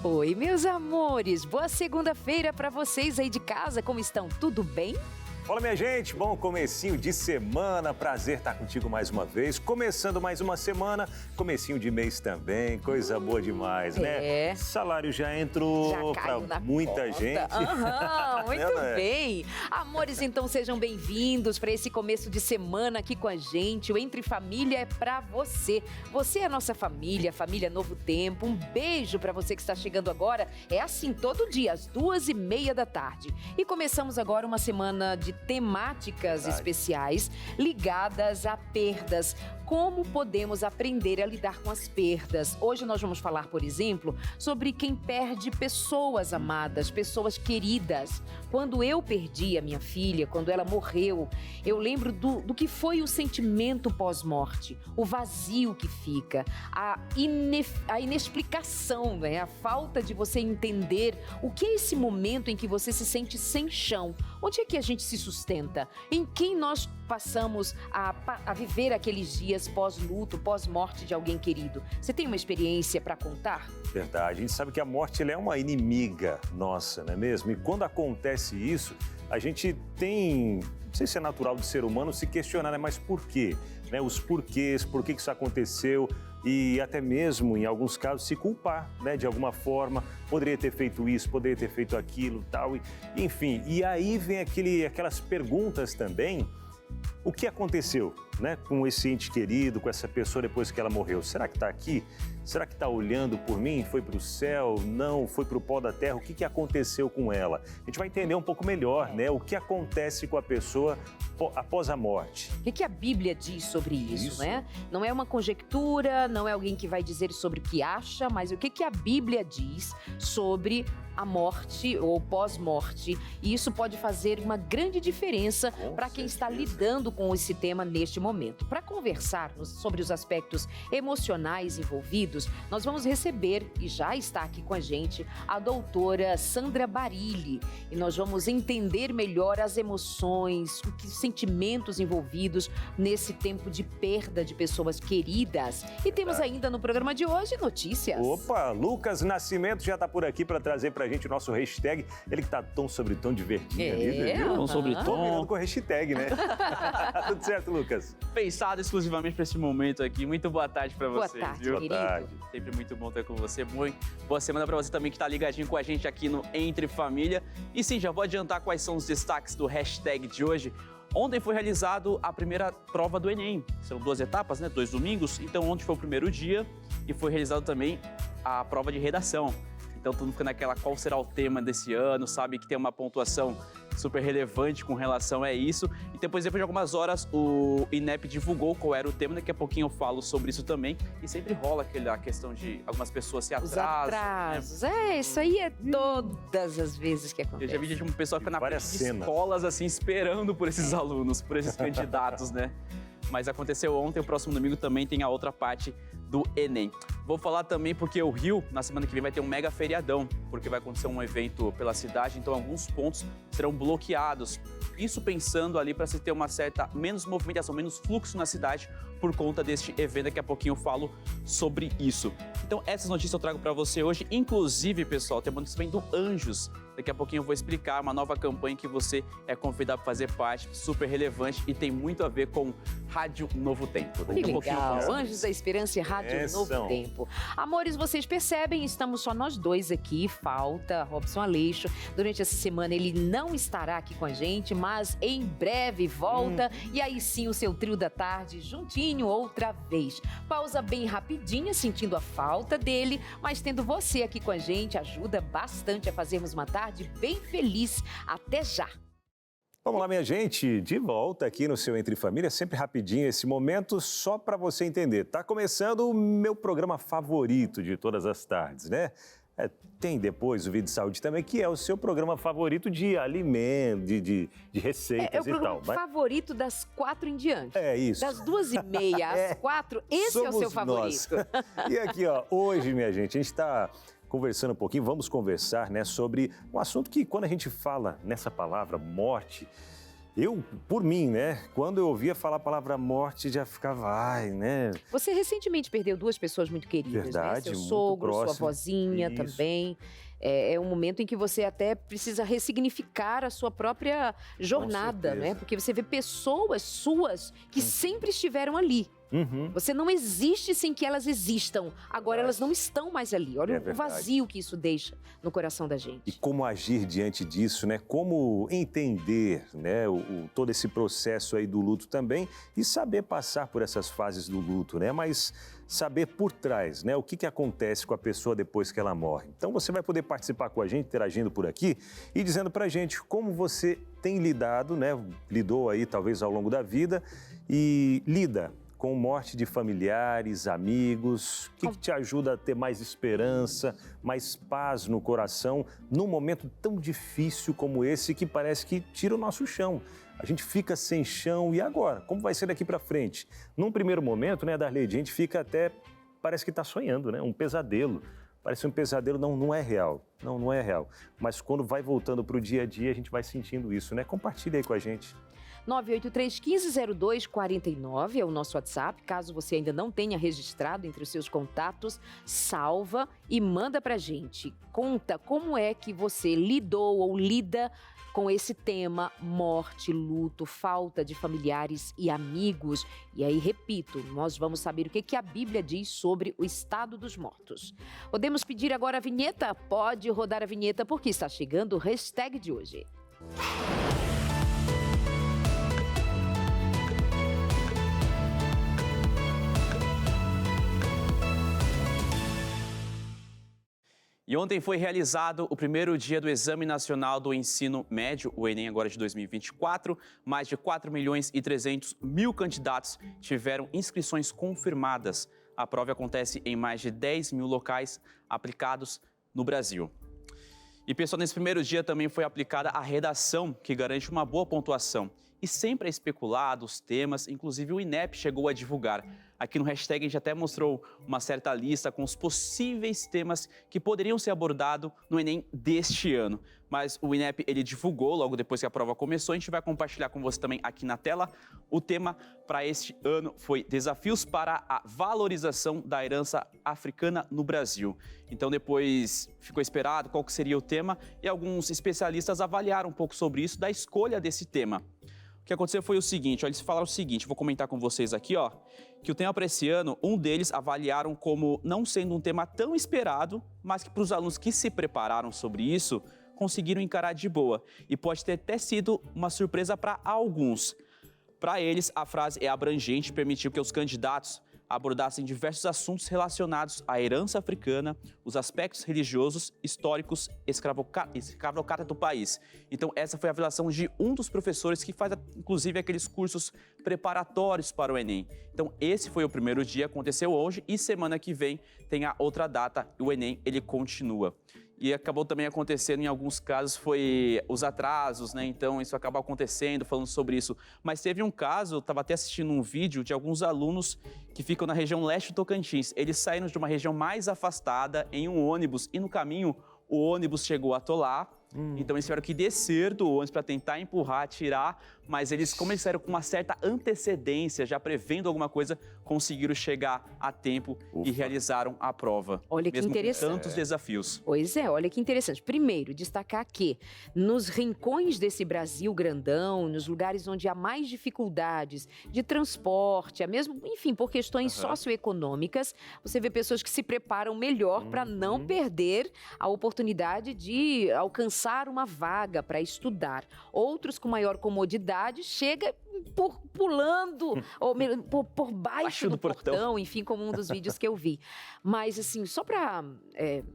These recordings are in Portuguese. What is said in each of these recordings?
Oi, meus amores, boa segunda-feira para vocês aí de casa, como estão? Tudo bem? Fala, minha gente, bom comecinho de semana, prazer estar contigo mais uma vez, começando mais uma semana, comecinho de mês também, coisa boa demais, né? Salário já entrou para muita gente. Muito bem. Amores, então sejam bem-vindos para esse começo de semana aqui com a gente. O Entre Família é para você. Você é a nossa família, família Novo Tempo. Um beijo para você que está chegando agora. É assim todo dia, às 2h30 da tarde. E começamos agora uma semana de temáticas especiais ligadas a perdas. Como podemos aprender a lidar com as perdas? Hoje nós vamos falar, por exemplo, sobre quem perde pessoas amadas, pessoas queridas. Quando eu perdi a minha filha, quando ela morreu, eu lembro do que foi o sentimento pós-morte, o vazio que fica, a inexplicação, né? A falta de você entender o que é esse momento em que você se sente sem chão. Onde é que a gente se sustenta? Em quem nós passamos a viver aqueles dias pós-luto, pós-morte de alguém querido? Você tem uma experiência para contar? Verdade, a gente sabe que a morte ela é uma inimiga nossa, não é mesmo? E quando acontece isso, a gente tem, não sei se é natural do ser humano se questionar, né? Mas por quê? Né? Os porquês, por que isso aconteceu e até mesmo, em alguns casos, se culpar, né? De alguma forma, poderia ter feito isso, poderia ter feito aquilo, tal, enfim. E aí vem aquelas perguntas também. O que aconteceu, né, com esse ente querido, com essa pessoa depois que ela morreu? Será que está aqui? Será que está olhando por mim? Foi para o céu? Não? Foi para o pó da terra? O que aconteceu com ela? A gente vai entender um pouco melhor, né? O que acontece com a pessoa após a morte. O que a Bíblia diz sobre isso, né? Não é uma conjectura, não é alguém que vai dizer sobre o que acha, mas o que a Bíblia diz sobre a morte ou pós-morte. E isso pode fazer uma grande diferença para quem está lidando com esse tema neste momento. Para conversar sobre os aspectos emocionais envolvidos, nós vamos receber, e já está aqui com a gente, a doutora Sandra Barilli. E nós vamos entender melhor as emoções, os sentimentos envolvidos nesse tempo de perda de pessoas queridas. E temos ainda no programa de hoje notícias. Opa, Lucas Nascimento já está por aqui para trazer para a gente o nosso hashtag. Ele que está tom sobre tom divertido ali, viu? Tom sobre tom. Combinando com o hashtag, né? Tudo certo, Lucas? Pensado exclusivamente para esse momento aqui. Muito boa tarde para vocês. Boa tarde, viu? querido. Boa tarde. Sempre muito bom estar com você. Muito boa semana para você também que está ligadinho com a gente aqui no Entre Família. E sim, já vou adiantar quais são os destaques do hashtag de hoje. Ontem foi realizado a primeira prova do Enem. São 2 etapas, né? 2 domingos. Então, ontem foi o primeiro dia e foi realizado também a prova de redação. Então, todo mundo fica naquela qual será o tema desse ano, sabe que tem uma pontuação super relevante com relação a isso. E depois de algumas horas, o INEP divulgou qual era o tema. Daqui a pouquinho eu falo sobre isso também. E sempre rola a questão de algumas pessoas se atrasam. Os atrasos. Né? Isso aí é todas as vezes que acontece. Eu já vi de uma pessoa que fica na frente de cenas. escolas, assim, esperando por esses alunos, por esses candidatos, né? Mas aconteceu ontem, o próximo domingo também tem a outra parte do Enem. Vou falar também porque o Rio, na semana que vem, vai ter um mega feriadão, porque vai acontecer um evento pela cidade, então alguns pontos serão bloqueados. Isso pensando ali para se ter uma certa menos movimentação, menos fluxo na cidade por conta deste evento. Daqui a pouquinho eu falo sobre isso. Então essas notícias eu trago para você hoje. Inclusive, pessoal, tem uma notícia também do Anjos. Daqui a pouquinho eu vou explicar uma nova campanha que você é convidado para fazer parte, super relevante e tem muito a ver com Rádio Novo Tempo. Que legal, Anjos da Esperança e Rádio Novo Tempo. Amores, vocês percebem, estamos só nós dois aqui, falta Robson Aleixo. Durante essa semana ele não estará aqui com a gente, mas em breve volta. E aí sim o seu trio da tarde juntinho outra vez. Pausa bem rapidinha, sentindo a falta dele, mas tendo você aqui com a gente ajuda bastante a fazermos uma tarde bem feliz. Até já! Vamos lá, minha gente, de volta aqui no seu Entre Família, sempre rapidinho esse momento, só para você entender. Tá começando o meu programa favorito de todas as tardes, né? Tem depois o Vida e Saúde também, que é o seu programa favorito de alimento, de receitas e tal. É o programa favorito das 4 em diante. É isso. Das 2h30 às 4, esse é o seu favorito. E aqui, ó, hoje, minha gente, a gente está conversando um pouquinho, vamos conversar, né, sobre um assunto que, quando a gente fala nessa palavra morte, Eu, por mim, né? Quando eu ouvia falar a palavra morte, já ficava, ai, né? Você recentemente perdeu 2 pessoas muito queridas, Verdade, né? Seu muito sogro, sua próximo. vozinha Isso. também. É um momento em que você até precisa ressignificar a sua própria jornada, certeza. né? Porque você vê pessoas suas que sempre estiveram ali. Uhum. Você não existe sem que elas existam. Agora elas não estão mais ali. Olha É o verdade. vazio que isso deixa no coração da E gente. como agir diante disso, né? Como entender, né? Todo esse processo aí do luto também e saber passar por essas fases do luto, né? Mas saber por trás, né? O que acontece com a pessoa depois que ela morre. Então você vai poder participar com a gente, interagindo por aqui e dizendo pra gente como você tem lidado, né? Lidou aí talvez ao longo da vida e lida com morte de familiares, amigos, o que te ajuda a ter mais esperança, mais paz no coração, num momento tão difícil como esse que parece que tira o nosso chão. A gente fica sem chão e agora? Como vai ser daqui para frente? Num primeiro momento, né, Darleide, a gente fica até, parece que está sonhando, né? Um pesadelo. Parece um pesadelo, não é real. Não é real. Mas quando vai voltando para o dia a dia, a gente vai sentindo isso, né? Compartilha aí com a gente. 983-1502-49 é o nosso WhatsApp. Caso você ainda não tenha registrado entre os seus contatos, salva e manda pra gente. Conta como é que você lidou ou lida com esse tema: morte, luto, falta de familiares e amigos. E aí, repito, nós vamos saber o que a Bíblia diz sobre o estado dos mortos. Podemos pedir agora a vinheta? Pode rodar a vinheta porque está chegando o hashtag de hoje. E ontem foi realizado o primeiro dia do Exame Nacional do Ensino Médio, o Enem agora de 2024. Mais de 4.300.000 candidatos tiveram inscrições confirmadas. A prova acontece em mais de 10 mil locais aplicados no Brasil. E, pessoal, nesse primeiro dia também foi aplicada a redação, que garante uma boa pontuação. E sempre é especulado os temas, inclusive o INEP chegou a divulgar. Aqui no hashtag a gente até mostrou uma certa lista com os possíveis temas que poderiam ser abordados no Enem deste ano. Mas o INEP, ele divulgou logo depois que a prova começou. A gente vai compartilhar com você também aqui na tela. O tema para este ano foi Desafios para a Valorização da Herança Africana no Brasil. Então depois ficou esperado qual que seria o tema e alguns especialistas avaliaram um pouco sobre isso, da escolha desse tema. O que aconteceu foi o seguinte, ó, eles falaram o seguinte, vou comentar com vocês aqui, ó, que o tema para esse ano, um deles avaliaram como não sendo um tema tão esperado, mas que para os alunos que se prepararam sobre isso, conseguiram encarar de boa. E pode ter até sido uma surpresa para alguns. Para eles, a frase é abrangente e permitiu que os candidatos abordassem diversos assuntos relacionados à herança africana, os aspectos religiosos, históricos, escravocrata do país. Então, essa foi a avaliação de um dos professores que faz, inclusive, aqueles cursos preparatórios para o Enem. Então, esse foi o primeiro dia, aconteceu hoje, e semana que vem tem a outra data, e o Enem, ele continua. E acabou também acontecendo, em alguns casos, foi os atrasos, né? Então, isso acabou acontecendo, falando sobre isso. Mas teve um caso, eu estava até assistindo um vídeo de alguns alunos que ficam na região leste do Tocantins. Eles saíram de uma região mais afastada em um ônibus e no caminho o ônibus chegou a atolar. Então eles tiveram que descer do ônibus para tentar empurrar, tirar, mas eles, como eles saíram com uma certa antecedência, já prevendo alguma coisa, conseguiram chegar a tempo e realizaram a prova. Olha que interessante. Com tantos desafios. Pois é, olha que interessante. Primeiro, destacar que nos rincões desse Brasil grandão, nos lugares onde há mais dificuldades de transporte, mesmo, enfim, por questões socioeconômicas, você vê pessoas que se preparam melhor para não perder a oportunidade de alcançar uma vaga para estudar. Outros com maior comodidade chega pulando ou por baixo do portão, enfim, como um dos vídeos que eu vi. Mas assim, só para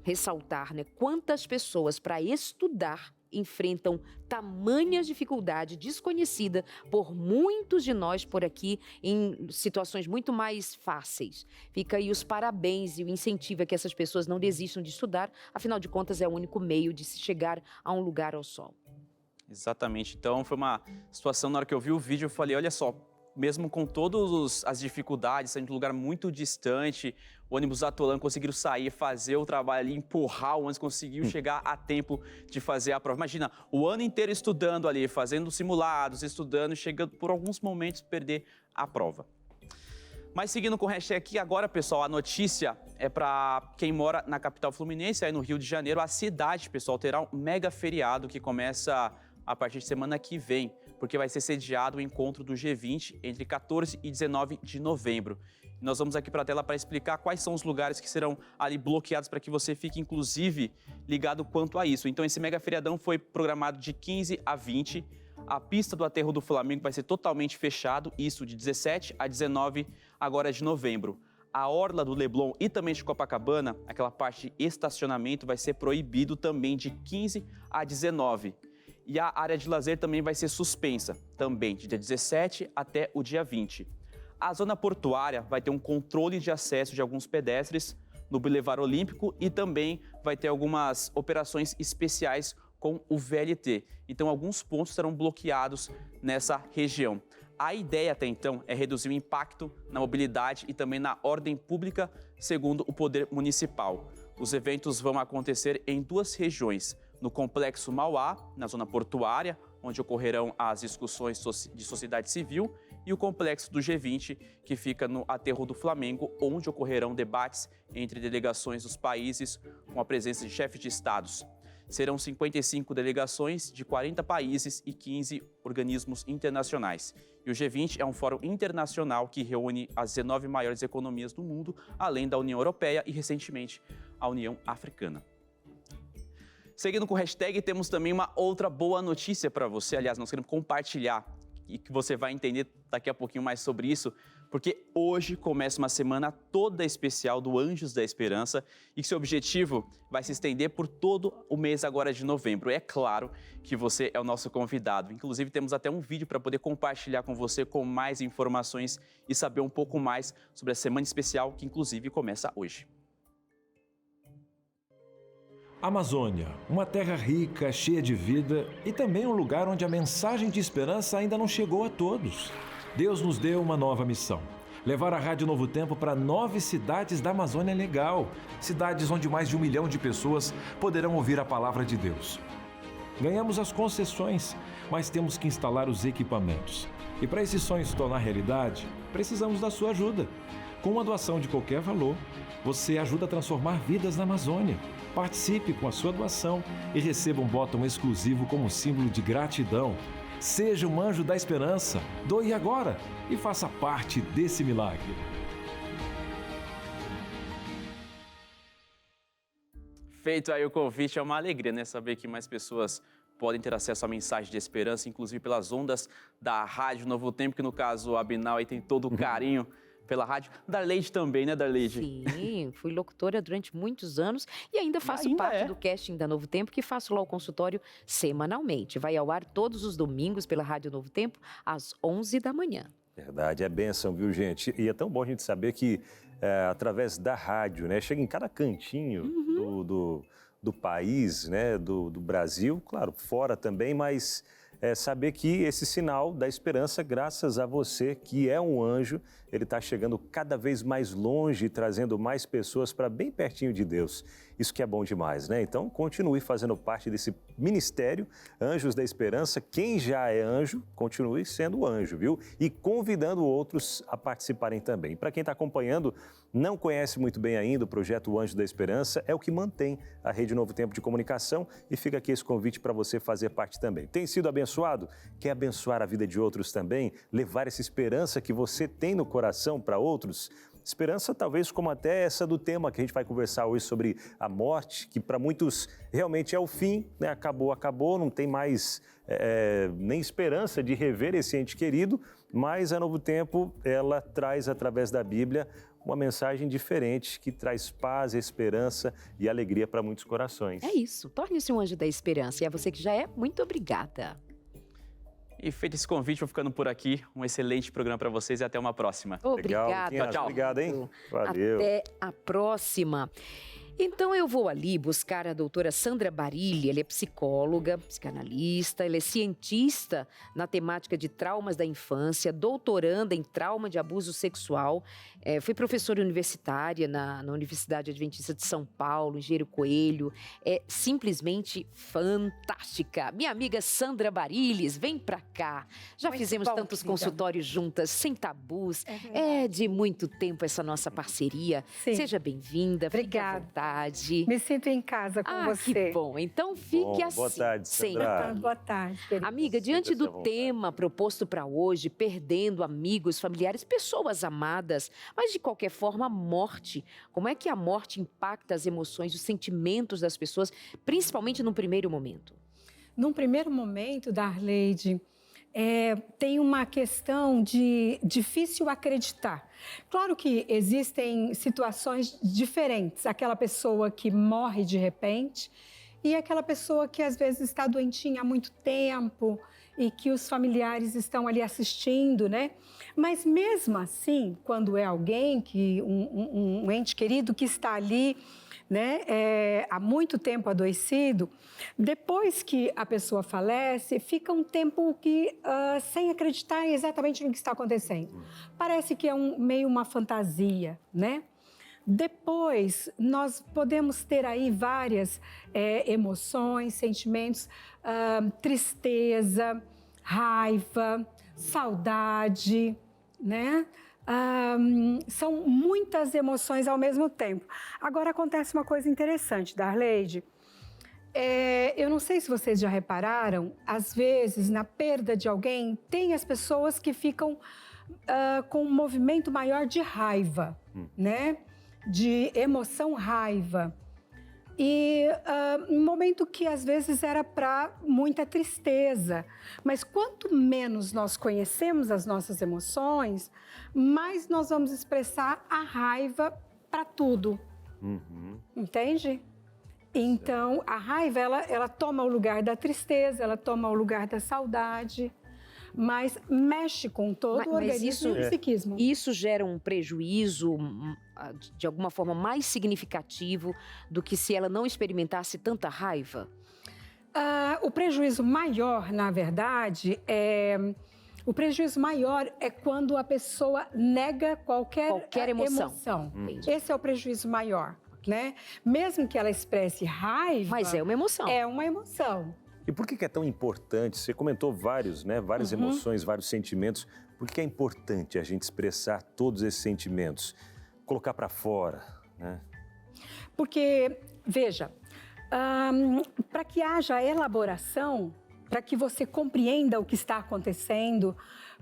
ressaltar, né, quantas pessoas para estudar enfrentam tamanha dificuldade desconhecida por muitos de nós por aqui em situações muito mais fáceis. Fica aí os parabéns e o incentivo a que essas pessoas não desistam de estudar, afinal de contas é o único meio de se chegar a um lugar ao sol. Exatamente. Então, foi uma situação, na hora que eu vi o vídeo, eu falei, olha só, mesmo com todas as dificuldades, saindo de um lugar muito distante, o ônibus atolando, conseguiram sair, fazer o trabalho ali, empurrar o ônibus, conseguiu chegar a tempo de fazer a prova. Imagina, o ano inteiro estudando ali, fazendo simulados, estudando, chegando por alguns momentos perder a prova. Mas seguindo com o hashtag aqui, agora, pessoal, a notícia é para quem mora na capital fluminense, aí no Rio de Janeiro. A cidade, pessoal, terá um mega feriado que começa a partir de semana que vem, porque vai ser sediado o encontro do G20 entre 14 e 19 de novembro. Nós vamos aqui para a tela para explicar quais são os lugares que serão ali bloqueados para que você fique, inclusive, ligado quanto a isso. Então, esse mega feriadão foi programado de 15 a 20. A pista do Aterro do Flamengo vai ser totalmente fechado, isso de 17 a 19 agora de novembro. A orla do Leblon e também de Copacabana, aquela parte de estacionamento, vai ser proibido também de 15 a 19. E a área de lazer também vai ser suspensa, também de dia 17 até o dia 20. A zona portuária vai ter um controle de acesso de alguns pedestres no Boulevard Olímpico e também vai ter algumas operações especiais com o VLT. Então, alguns pontos serão bloqueados nessa região. A ideia até então é reduzir o impacto na mobilidade e também na ordem pública, segundo o Poder Municipal. Os eventos vão acontecer em duas regiões, no Complexo Mauá, na zona portuária, onde ocorrerão as discussões de sociedade civil, e o Complexo do G20, que fica no Aterro do Flamengo, onde ocorrerão debates entre delegações dos países com a presença de chefes de estados. Serão 55 delegações de 40 países e 15 organismos internacionais. E o G20 é um fórum internacional que reúne as 19 maiores economias do mundo, além da União Europeia e, recentemente, a União Africana. Seguindo com o hashtag, temos também uma outra boa notícia para você. Aliás, nós queremos compartilhar e que você vai entender daqui a pouquinho mais sobre isso, porque hoje começa uma semana toda especial do Anjos da Esperança e que seu objetivo vai se estender por todo o mês agora de novembro. É claro que você é o nosso convidado. Inclusive, temos até um vídeo para poder compartilhar com você com mais informações e saber um pouco mais sobre a semana especial que, inclusive, começa hoje. Amazônia, uma terra rica, cheia de vida e também um lugar onde a mensagem de esperança ainda não chegou a todos. Deus nos deu uma nova missão: levar a Rádio Novo Tempo para 9 cidades da Amazônia Legal, cidades onde mais de 1 milhão de pessoas poderão ouvir a palavra de Deus. Ganhamos as concessões, mas temos que instalar os equipamentos. E para esse sonho se tornar realidade, precisamos da sua ajuda. Com uma doação de qualquer valor, você ajuda a transformar vidas na Amazônia. Participe com a sua doação e receba um botão exclusivo como símbolo de gratidão. Seja um anjo da esperança, doe agora e faça parte desse milagre. Feito aí o convite, é uma alegria, né? Saber que mais pessoas podem ter acesso à mensagem de esperança, inclusive pelas ondas da Rádio Novo Tempo, que no caso a Binal aí tem todo o carinho pela rádio. Darleide também, né, Darleide? Sim, fui locutora durante muitos anos e ainda faço parte do casting da Novo Tempo, que faço lá o consultório semanalmente. Vai ao ar todos os domingos pela Rádio Novo Tempo, às 11 da manhã. Verdade, é bênção, viu, gente? E é tão bom a gente saber que, através da rádio, né, chega em cada cantinho do país, né, do Brasil, claro, fora também, mas saber que esse sinal da esperança, graças a você, que é um anjo, ele está chegando cada vez mais longe, trazendo mais pessoas para bem pertinho de Deus. Isso que é bom demais, né? Então, continue fazendo parte desse ministério, Anjos da Esperança. Quem já é anjo, continue sendo anjo, viu? E convidando outros a participarem também. Para quem está acompanhando, não conhece muito bem ainda o projeto Anjos da Esperança, é o que mantém a Rede Novo Tempo de Comunicação e fica aqui esse convite para você fazer parte também. Tem sido abençoado? Quer abençoar a vida de outros também? Levar essa esperança que você tem no coração para outros? Esperança talvez como até essa do tema que a gente vai conversar hoje sobre a morte, que para muitos realmente é o fim, né? Acabou, não tem mais nem esperança de rever esse ente querido, mas a Novo Tempo, ela traz através da Bíblia uma mensagem diferente que traz paz, esperança e alegria para muitos corações. É isso, torne-se um anjo da esperança e a você que já é, muito obrigada. E feito esse convite, vou ficando por aqui. Um excelente programa para vocês e até uma próxima. Obrigada. Legal, tchau. Obrigado, hein? Valeu. Até a próxima. Então eu vou ali buscar a doutora Sandra Barilli, ela é psicóloga, psicanalista, ela é cientista na temática de traumas da infância, doutoranda em trauma de abuso sexual, foi professora universitária na Universidade Adventista de São Paulo, Engenheiro Coelho, é simplesmente fantástica. Minha amiga Sandra Barilli, vem pra cá. Já Muito fizemos bom, tantos querida. consultórios juntas, sem tabus. verdade. É de muito tempo essa nossa parceria. Sim. Seja bem-vinda, fique à Obrigada. vontade. Me sinto em casa com você. Que bom. Então fique Bom, assim. boa tarde, sempre. Sandra. Boa tarde, querida. Amiga, diante Sinta-se à do vontade. tema proposto para hoje, perdendo amigos, familiares, pessoas amadas, mas de qualquer forma, a morte. Como é que a morte impacta as emoções, os sentimentos das pessoas, principalmente no primeiro momento? Num primeiro momento, Darleide, tem uma questão de difícil acreditar. Claro que existem situações diferentes. Aquela pessoa que morre de repente e aquela pessoa que às vezes está doentinha há muito tempo e que os familiares estão ali assistindo, né? Mas mesmo assim, quando é alguém, um ente querido que está ali, né, há muito tempo adoecido, depois que a pessoa falece, fica um tempo sem acreditar exatamente no que está acontecendo. Parece que é meio uma fantasia, né? Depois, nós podemos ter aí várias emoções, sentimentos, tristeza, raiva, saudade, né? São muitas emoções ao mesmo tempo. Agora acontece uma coisa interessante, Darleide. Eu não sei se vocês já repararam, às vezes na perda de alguém, tem as pessoas que ficam com um movimento maior de raiva, né? De emoção raiva. E um momento que às vezes era para muita tristeza. Mas quanto menos nós conhecemos as nossas emoções, mais nós vamos expressar a raiva para tudo. Entende? Então, a raiva, ela toma o lugar da tristeza, ela toma o lugar da saudade, mas mexe com todo o organismo e o psiquismo. Isso gera um prejuízo, de alguma forma, mais significativo do que se ela não experimentasse tanta raiva? O prejuízo maior, na verdade, o prejuízo maior é quando a pessoa nega qualquer emoção. Esse é o prejuízo maior, né? Mesmo que ela expresse raiva... Mas é uma emoção. É uma emoção. E por que é tão importante? Você comentou várias emoções, vários sentimentos. Por que é importante a gente expressar todos esses sentimentos? Colocar para fora, né? Porque, veja, para que haja elaboração, para que você compreenda o que está acontecendo,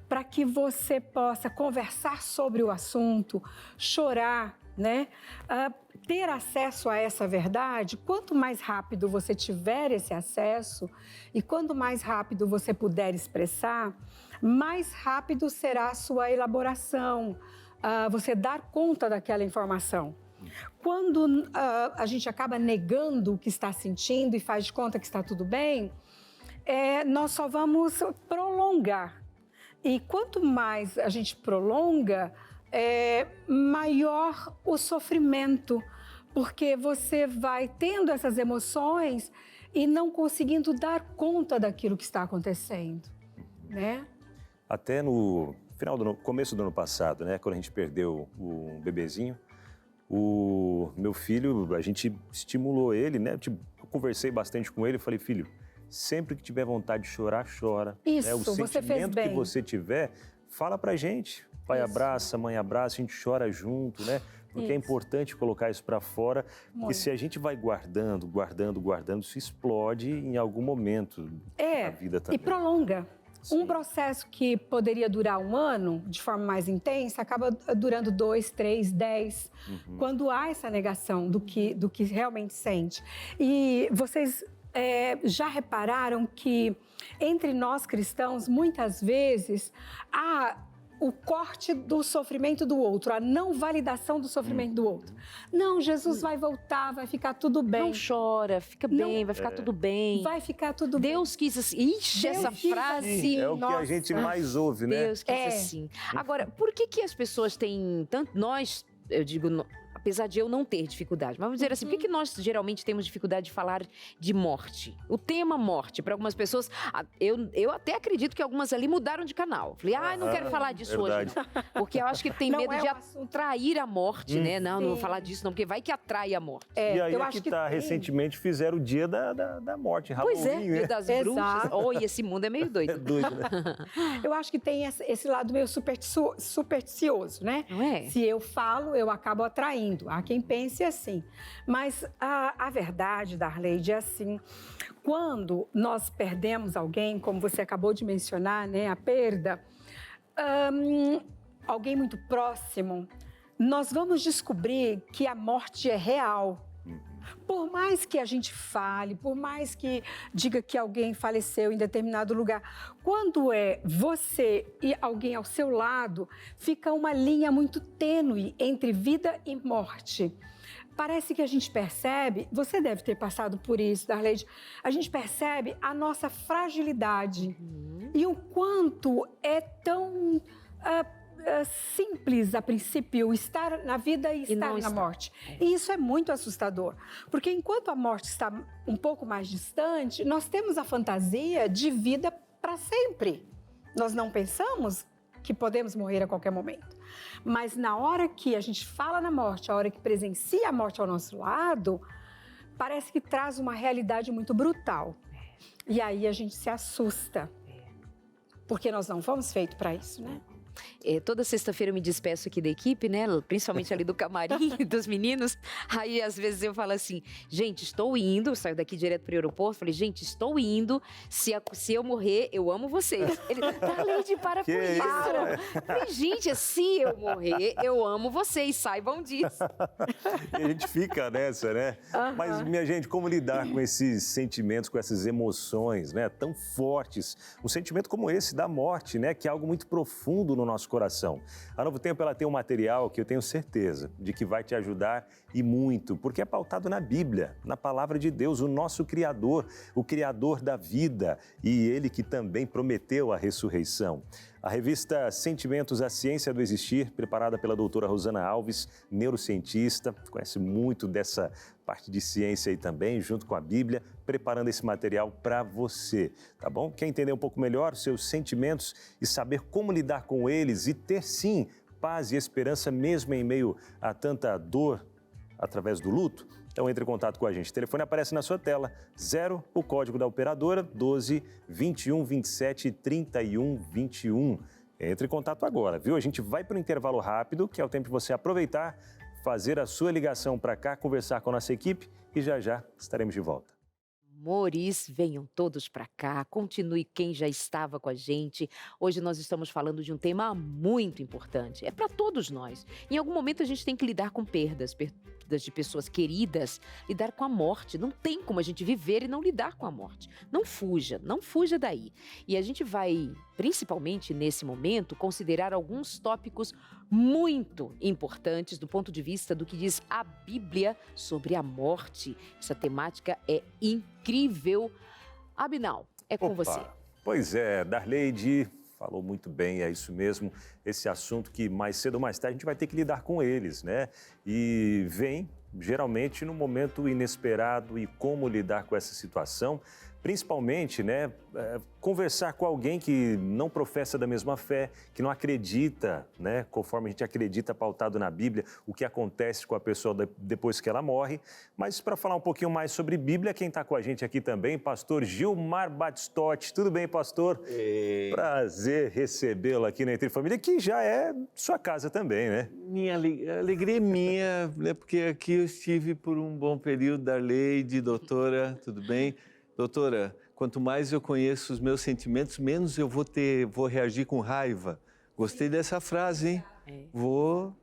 para que você possa conversar sobre o assunto, chorar, né? Ter acesso a essa verdade, quanto mais rápido você tiver esse acesso e quanto mais rápido você puder expressar, mais rápido será a sua elaboração, você dar conta daquela informação. Quando a gente acaba negando o que está sentindo e faz de conta que está tudo bem, nós só vamos prolongar. E quanto mais a gente prolonga, maior o sofrimento, porque você vai tendo essas emoções e não conseguindo dar conta daquilo que está acontecendo, né? Até no começo do ano passado, né, quando a gente perdeu o bebezinho, o meu filho, a gente estimulou ele, né? Eu conversei bastante com ele, falei, filho, sempre que tiver vontade de chorar, chora. Isso, né? O você fez sentimento bem. que você tiver, fala pra gente. Pai abraça, mãe abraça, a gente chora junto, né? Porque é importante colocar isso para fora, porque se a gente vai guardando, isso explode em algum momento da vida também. E prolonga. Sim. Um processo que poderia durar 1 ano, de forma mais intensa, acaba durando 2, 3, 10, quando há essa negação do que realmente sente. E vocês já repararam que entre nós cristãos, muitas vezes, há o corte do sofrimento do outro, a não validação do sofrimento do outro. Não, Jesus vai voltar, vai ficar tudo bem. Não chora, fica bem, vai ficar tudo bem. Vai ficar tudo bem. Deus quis assim. Ixi, Deus essa quis frase. assim. É o que a gente mais ouve, né? Deus quis assim. Agora, por que as pessoas têm tanto... Nós, eu digo... apesar de eu não ter dificuldade, mas vamos dizer assim, por que nós geralmente temos dificuldade de falar de morte? O tema morte, para algumas pessoas, eu até acredito que algumas ali mudaram de canal. Falei, não quero falar disso hoje, não. Porque eu acho que tem medo de atrair a morte, né? Não vou falar disso não, porque vai que atrai a morte. E aí recentemente fizeram o dia da morte, Halloween, pois é, dia das bruxas. E esse mundo é meio doido. É doido, né? Eu acho que tem esse lado meio supersticioso, né? Não é? Se eu falo, eu acabo atraindo. Há quem pense assim. Mas a verdade, Darleide, é assim. Quando nós perdemos alguém, como você acabou de mencionar, né? A perda, alguém muito próximo, nós vamos descobrir que a morte é real. Por mais que a gente fale, por mais que diga que alguém faleceu em determinado lugar, quando é você e alguém ao seu lado, fica uma linha muito tênue entre vida e morte. Parece que a gente percebe, você deve ter passado por isso, Darleide, a gente percebe a nossa fragilidade e o quanto é tão simples, a princípio, estar na vida e estar na morte. E isso é muito assustador, porque enquanto a morte está um pouco mais distante, nós temos a fantasia de vida para sempre. Nós não pensamos que podemos morrer a qualquer momento. Mas na hora que a gente fala na morte, a hora que presencia a morte ao nosso lado, parece que traz uma realidade muito brutal. E aí a gente se assusta, porque nós não fomos feitos para isso, né? Toda sexta-feira eu me despeço aqui da equipe, né? Principalmente ali do camarim dos meninos. Aí, às vezes, eu falo assim, gente, estou indo, saio daqui direto para o aeroporto, falei, gente, estou indo, se eu morrer, eu amo vocês. Ele, Darleide, para com isso. Falei, gente, se eu morrer, eu amo vocês, saibam disso. E a gente fica nessa, né? Mas, minha gente, como lidar com esses sentimentos, com essas emoções, né? Tão fortes. Um sentimento como esse da morte, né? Que é algo muito profundo no nosso coração. A Novo Tempo, ela tem um material que eu tenho certeza de que vai te ajudar e muito, porque é pautado na Bíblia, na palavra de Deus, o nosso Criador, o Criador da vida e Ele que também prometeu a ressurreição. A revista Sentimentos, a Ciência do Existir, preparada pela doutora Rosana Alves, neurocientista, conhece muito dessa parte de ciência aí também, junto com a Bíblia, preparando esse material para você, tá bom? Quer entender um pouco melhor os seus sentimentos e saber como lidar com eles e ter, sim, paz e esperança mesmo em meio a tanta dor através do luto? Então entre em contato com a gente. O telefone aparece na sua tela, 0, o código da operadora, 12 21 27 31 21. Entre em contato agora, viu? A gente vai para o intervalo rápido, que é o tempo de você aproveitar, fazer a sua ligação para cá, conversar com a nossa equipe e já estaremos de volta. Amores, venham todos para cá, continue quem já estava com a gente. Hoje nós estamos falando de um tema muito importante, é para todos nós. Em algum momento a gente tem que lidar com perdas de pessoas queridas, lidar com a morte. Não tem como a gente viver e não lidar com a morte. Não fuja daí. E a gente vai, principalmente nesse momento, considerar alguns tópicos muito importantes do ponto de vista do que diz a Bíblia sobre a morte. Essa temática é incrível. Abinal, é com você. Pois é, Darleide falou muito bem, é isso mesmo. Esse assunto que mais cedo ou mais tarde a gente vai ter que lidar com eles, né? E vem geralmente num momento inesperado. E como lidar com essa situação? Principalmente, né, conversar com alguém que não professa da mesma fé, que não acredita, né, conforme a gente acredita, pautado na Bíblia, o que acontece com a pessoa depois que ela morre. Mas para falar um pouquinho mais sobre Bíblia, quem está com a gente aqui também, pastor Gilmar Batistotti. Tudo bem, pastor? Prazer recebê-lo aqui na Entre Família, que já é sua casa também, né? Alegria minha, né, porque aqui eu estive por um bom período. Darleide, doutora, tudo bem? Doutora, quanto mais eu conheço os meus sentimentos, menos eu vou reagir com raiva. Gostei dessa frase, hein? Eu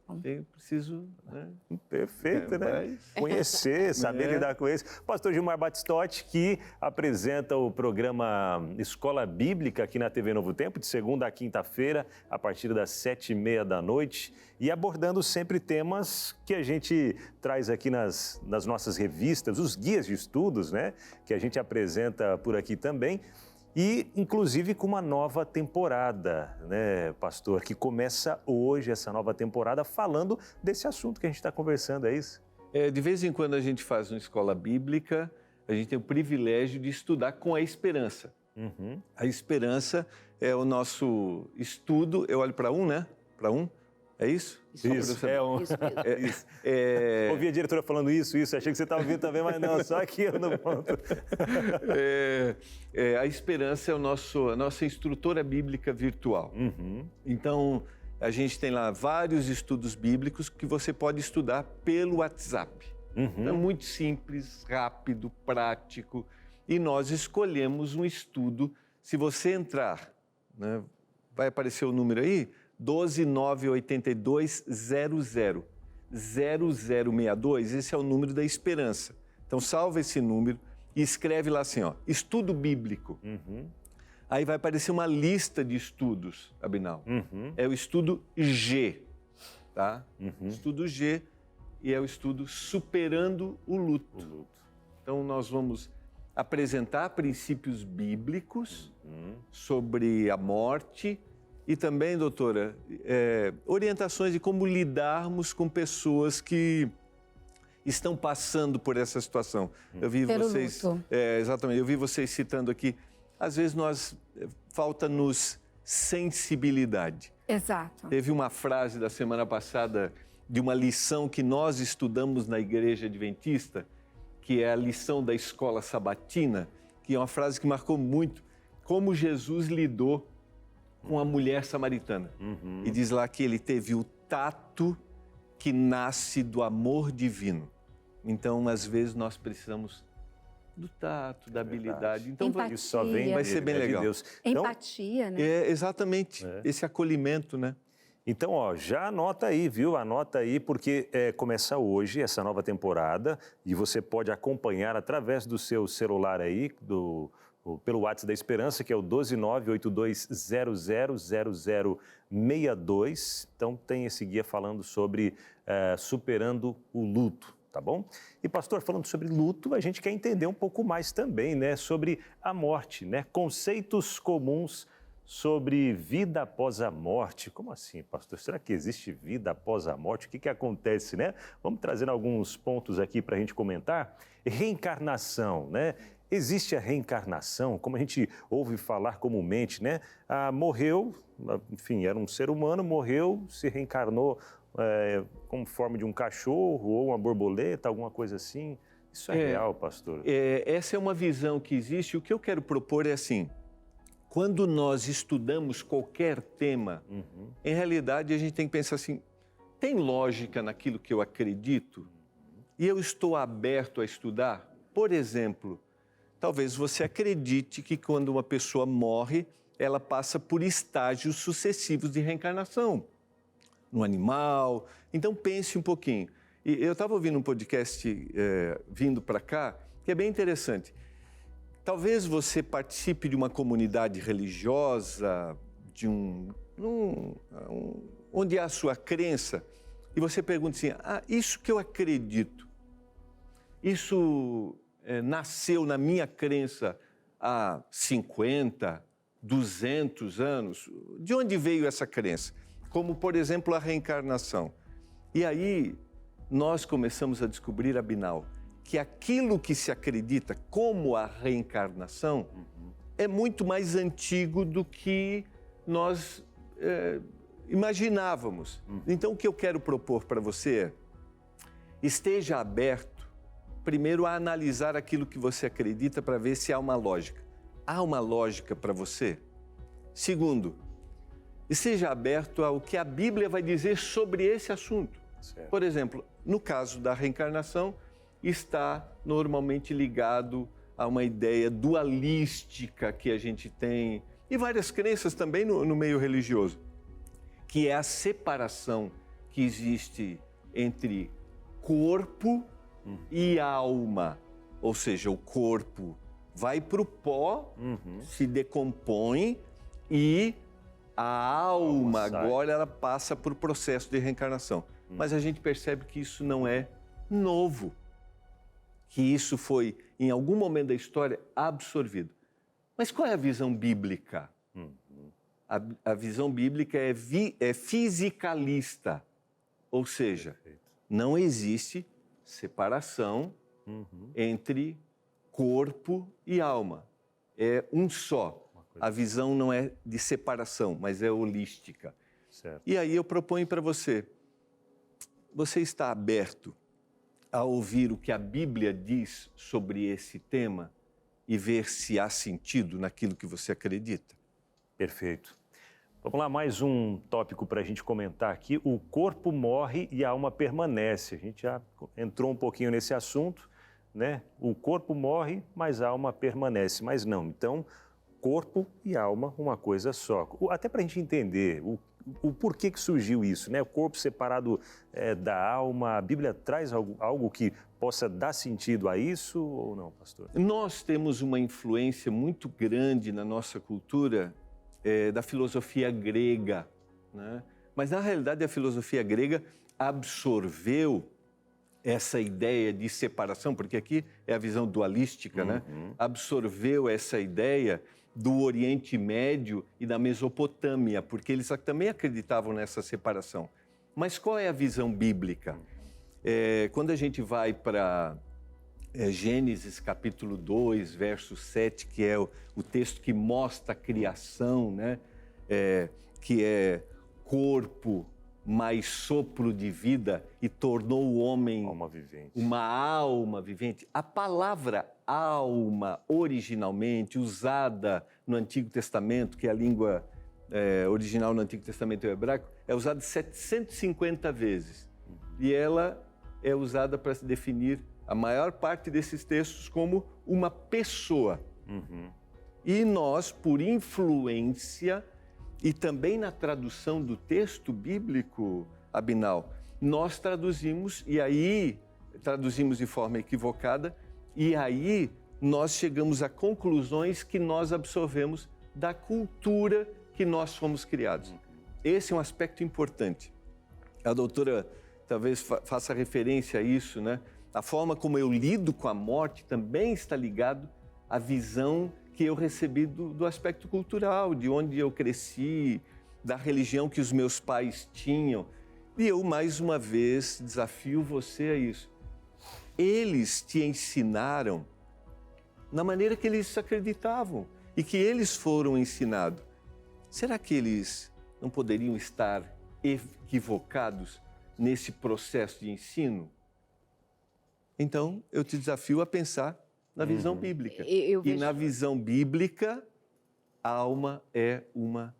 preciso... Né? Perfeito, né? Conhecer, saber lidar com isso. Pastor Gilmar Batistotti, que apresenta o programa Escola Bíblica aqui na TV Novo Tempo, de segunda a quinta-feira, a partir das 7h30 da noite, e abordando sempre temas que a gente traz aqui nas nossas revistas, os guias de estudos, né? Que a gente apresenta por aqui também. E, inclusive, com uma nova temporada, né, pastor? Que começa hoje, essa nova temporada, falando desse assunto que a gente está conversando, é isso? De vez em quando a gente faz uma escola bíblica, a gente tem o privilégio de estudar com a esperança. Uhum. A esperança é o nosso estudo. Eu olho para um, né? Para um. É isso? Isso mesmo. Isso. Ouvi a diretora falando isso. Achei que você estava ouvindo também, mas não, só aqui eu não ponto. A esperança é a nossa instrutora bíblica virtual. Uhum. Então, a gente tem lá vários estudos bíblicos que você pode estudar pelo WhatsApp. Uhum. É muito simples, rápido, prático. E nós escolhemos um estudo. Se você entrar, né, vai aparecer o número aí, 12982000062, esse é o número da esperança. Então, salva esse número e escreve lá assim, ó, estudo bíblico. Uhum. Aí vai aparecer uma lista de estudos, Abinal. Uhum. É o estudo G, tá? Uhum. Estudo G e é o estudo Superando o Luto. Então, nós vamos apresentar princípios bíblicos sobre a morte e também, doutora, orientações de como lidarmos com pessoas que estão passando por essa situação. Eu vi vocês, exatamente, eu vi vocês citando aqui, às vezes falta-nos sensibilidade. Exato. Teve uma frase da semana passada de uma lição que nós estudamos na Igreja Adventista, que é a lição da escola sabatina, que é uma frase que marcou muito como Jesus lidou com a mulher samaritana. Uhum. E diz lá que ele teve o tato que nasce do amor divino. Então, às vezes, nós precisamos do tato, da habilidade. Então, empatia. Isso só vem vai ser bem legal. de Deus. Então, Empatia, né? Exatamente, esse acolhimento, né? Então, ó, já anota aí, viu? Anota aí, porque começa hoje essa nova temporada e você pode acompanhar através do seu celular aí, pelo WhatsApp da Esperança, que é o 12982000062. Então, tem esse guia falando sobre superando o luto, tá bom? E, pastor, falando sobre luto, a gente quer entender um pouco mais também, né? Sobre a morte, né? Conceitos comuns sobre vida após a morte. Como assim, pastor? Será que existe vida após a morte? O que acontece, né? Vamos trazendo alguns pontos aqui para a gente comentar. Reencarnação, né? Existe a reencarnação, como a gente ouve falar comumente, né? Morreu, enfim, era um ser humano, morreu, se reencarnou como forma de um cachorro ou uma borboleta, alguma coisa assim. Isso é real, pastor? Essa é uma visão que existe. O que eu quero propor é assim, quando nós estudamos qualquer tema, em realidade a gente tem que pensar assim, tem lógica naquilo que eu acredito? E eu estou aberto a estudar? Por exemplo, talvez você acredite que quando uma pessoa morre, ela passa por estágios sucessivos de reencarnação, no animal. Então pense um pouquinho. E eu estava ouvindo um podcast vindo para cá, que é bem interessante. Talvez você participe de uma comunidade religiosa, onde há a sua crença, e você pergunta assim, isso que eu acredito, isso nasceu na minha crença há 50, 200 anos? De onde veio essa crença? Como, por exemplo, a reencarnação. E aí, nós começamos a descobrir, Abinal, que aquilo que se acredita como a reencarnação é muito mais antigo do que nós imaginávamos. Então, o que eu quero propor para você é, esteja aberto, primeiro, a analisar aquilo que você acredita para ver se há uma lógica. Há uma lógica para você? Segundo, esteja aberto ao que a Bíblia vai dizer sobre esse assunto. Certo. Por exemplo, no caso da reencarnação, está normalmente ligado a uma ideia dualística que a gente tem, e várias crenças também no meio religioso, que é a separação que existe entre corpo e alma. Ou seja, o corpo vai para o pó, se decompõe, e a alma agora ela passa por processo de reencarnação. Mas a gente percebe que isso não é novo, que isso foi, em algum momento da história, absorvido. Mas qual é a visão bíblica? A visão bíblica é fisicalista, ou seja, não existe separação entre corpo e alma. É um só. A visão não é de separação, mas é holística. Certo. E aí eu proponho para você, você está aberto a ouvir o que a Bíblia diz sobre esse tema e ver se há sentido naquilo que você acredita? Perfeito. Vamos lá, mais um tópico para a gente comentar aqui. O corpo morre e a alma permanece. A gente já entrou um pouquinho nesse assunto, né? O corpo morre, mas a alma permanece. Mas não, então, corpo e alma, uma coisa só. Até para a gente entender o porquê que surgiu isso, né? O corpo separado da alma. A Bíblia traz algo que possa dar sentido a isso ou não, pastor? Nós temos uma influência muito grande na nossa cultura da filosofia grega, né? Mas, na realidade, a filosofia grega absorveu essa ideia de separação, porque aqui é a visão dualística, né? Absorveu essa ideia do Oriente Médio e da Mesopotâmia, porque eles também acreditavam nessa separação. Mas qual é a visão bíblica? Quando a gente vai para Gênesis capítulo 2, verso 7, que é o texto que mostra a criação, né? Que é corpo mais sopro de vida e tornou o homem uma alma vivente. A palavra alma, originalmente usada no Antigo Testamento, que é a língua original no Antigo Testamento hebraico, é usada 750 vezes. E ela é usada para se definir a maior parte desses textos como uma pessoa. E nós, por influência, e também na tradução do texto bíblico, Abinal, nós traduzimos, e aí traduzimos de forma equivocada, e aí nós chegamos a conclusões que nós absorvemos da cultura que nós fomos criados. Esse é um aspecto importante. A doutora talvez faça referência a isso, né? A forma como eu lido com a morte também está ligado à visão que eu recebi do aspecto cultural, de onde eu cresci, da religião que os meus pais tinham. E eu, mais uma vez, desafio você a isso. Eles te ensinaram na maneira que eles acreditavam e que eles foram ensinados. Será que eles não poderiam estar equivocados nesse processo de ensino? Então, eu te desafio a pensar na visão bíblica. E na visão bíblica, a alma é uma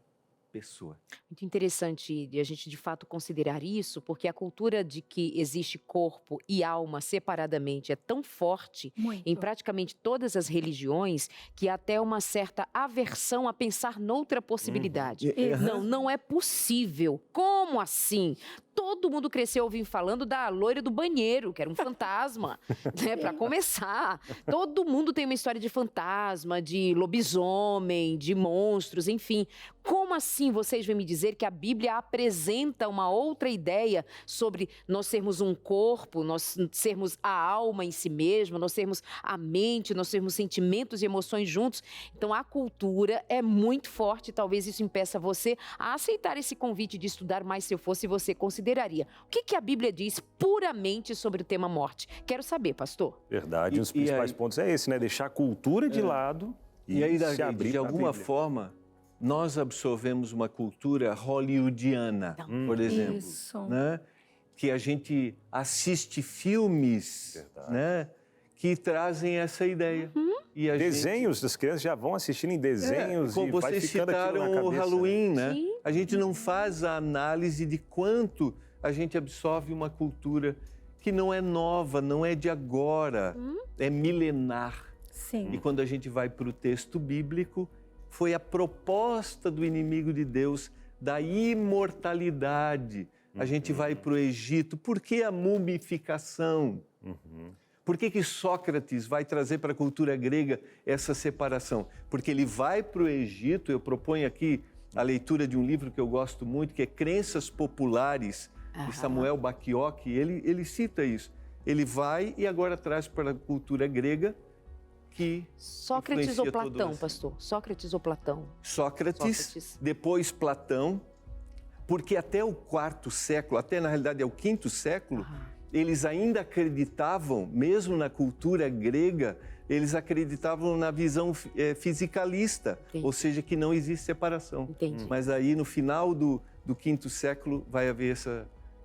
pessoa. Muito interessante a gente, de fato, considerar isso, porque a cultura de que existe corpo e alma separadamente é tão forte em praticamente todas as religiões que há até uma certa aversão a pensar noutra possibilidade. Não é possível. Como assim? Todo mundo cresceu ouvindo falando da loira do banheiro, que era um fantasma, né? Para começar. Todo mundo tem uma história de fantasma, de lobisomem, de monstros, enfim. Como assim vocês vêm me dizer que a Bíblia apresenta uma outra ideia sobre nós sermos um corpo, nós sermos a alma em si mesma, nós sermos a mente, nós sermos sentimentos e emoções juntos? Então, a cultura é muito forte, talvez isso impeça você a aceitar esse convite de estudar mais se eu fosse você consideraria. O que a Bíblia diz puramente sobre o tema morte? Quero saber, pastor. Verdade, um dos principais pontos é esse, né? Deixar a cultura de lado e aí, se abrir de alguma forma, nós absorvemos uma cultura hollywoodiana, por exemplo, né? Que a gente assiste filmes, né? Que trazem essa ideia. E desenhos, as crianças já vão assistindo em desenhos e vai ficando aquilo na cabeça. O Halloween, né? A gente não faz a análise de quanto a gente absorve uma cultura que não é nova, não é de agora, é milenar. Sim. E quando a gente vai para o texto bíblico, foi a proposta do inimigo de Deus da imortalidade. A gente vai para o Egito. Por que a mumificação? Por que Sócrates vai trazer para a cultura grega essa separação? Porque ele vai para o Egito, eu proponho aqui a leitura de um livro que eu gosto muito, que é Crenças Populares, de Samuel Bacchiocchi, ele cita isso. Ele vai e agora traz para a cultura grega que Sócrates ou influencia Platão, todo pastor? Sócrates ou Platão? Sócrates, depois Platão, porque até o quarto século, até na realidade é o quinto século, eles ainda acreditavam, mesmo na cultura grega, eles acreditavam na visão fisicalista, ou seja, que não existe separação. Entendi. Mas aí no final do quinto século vai haver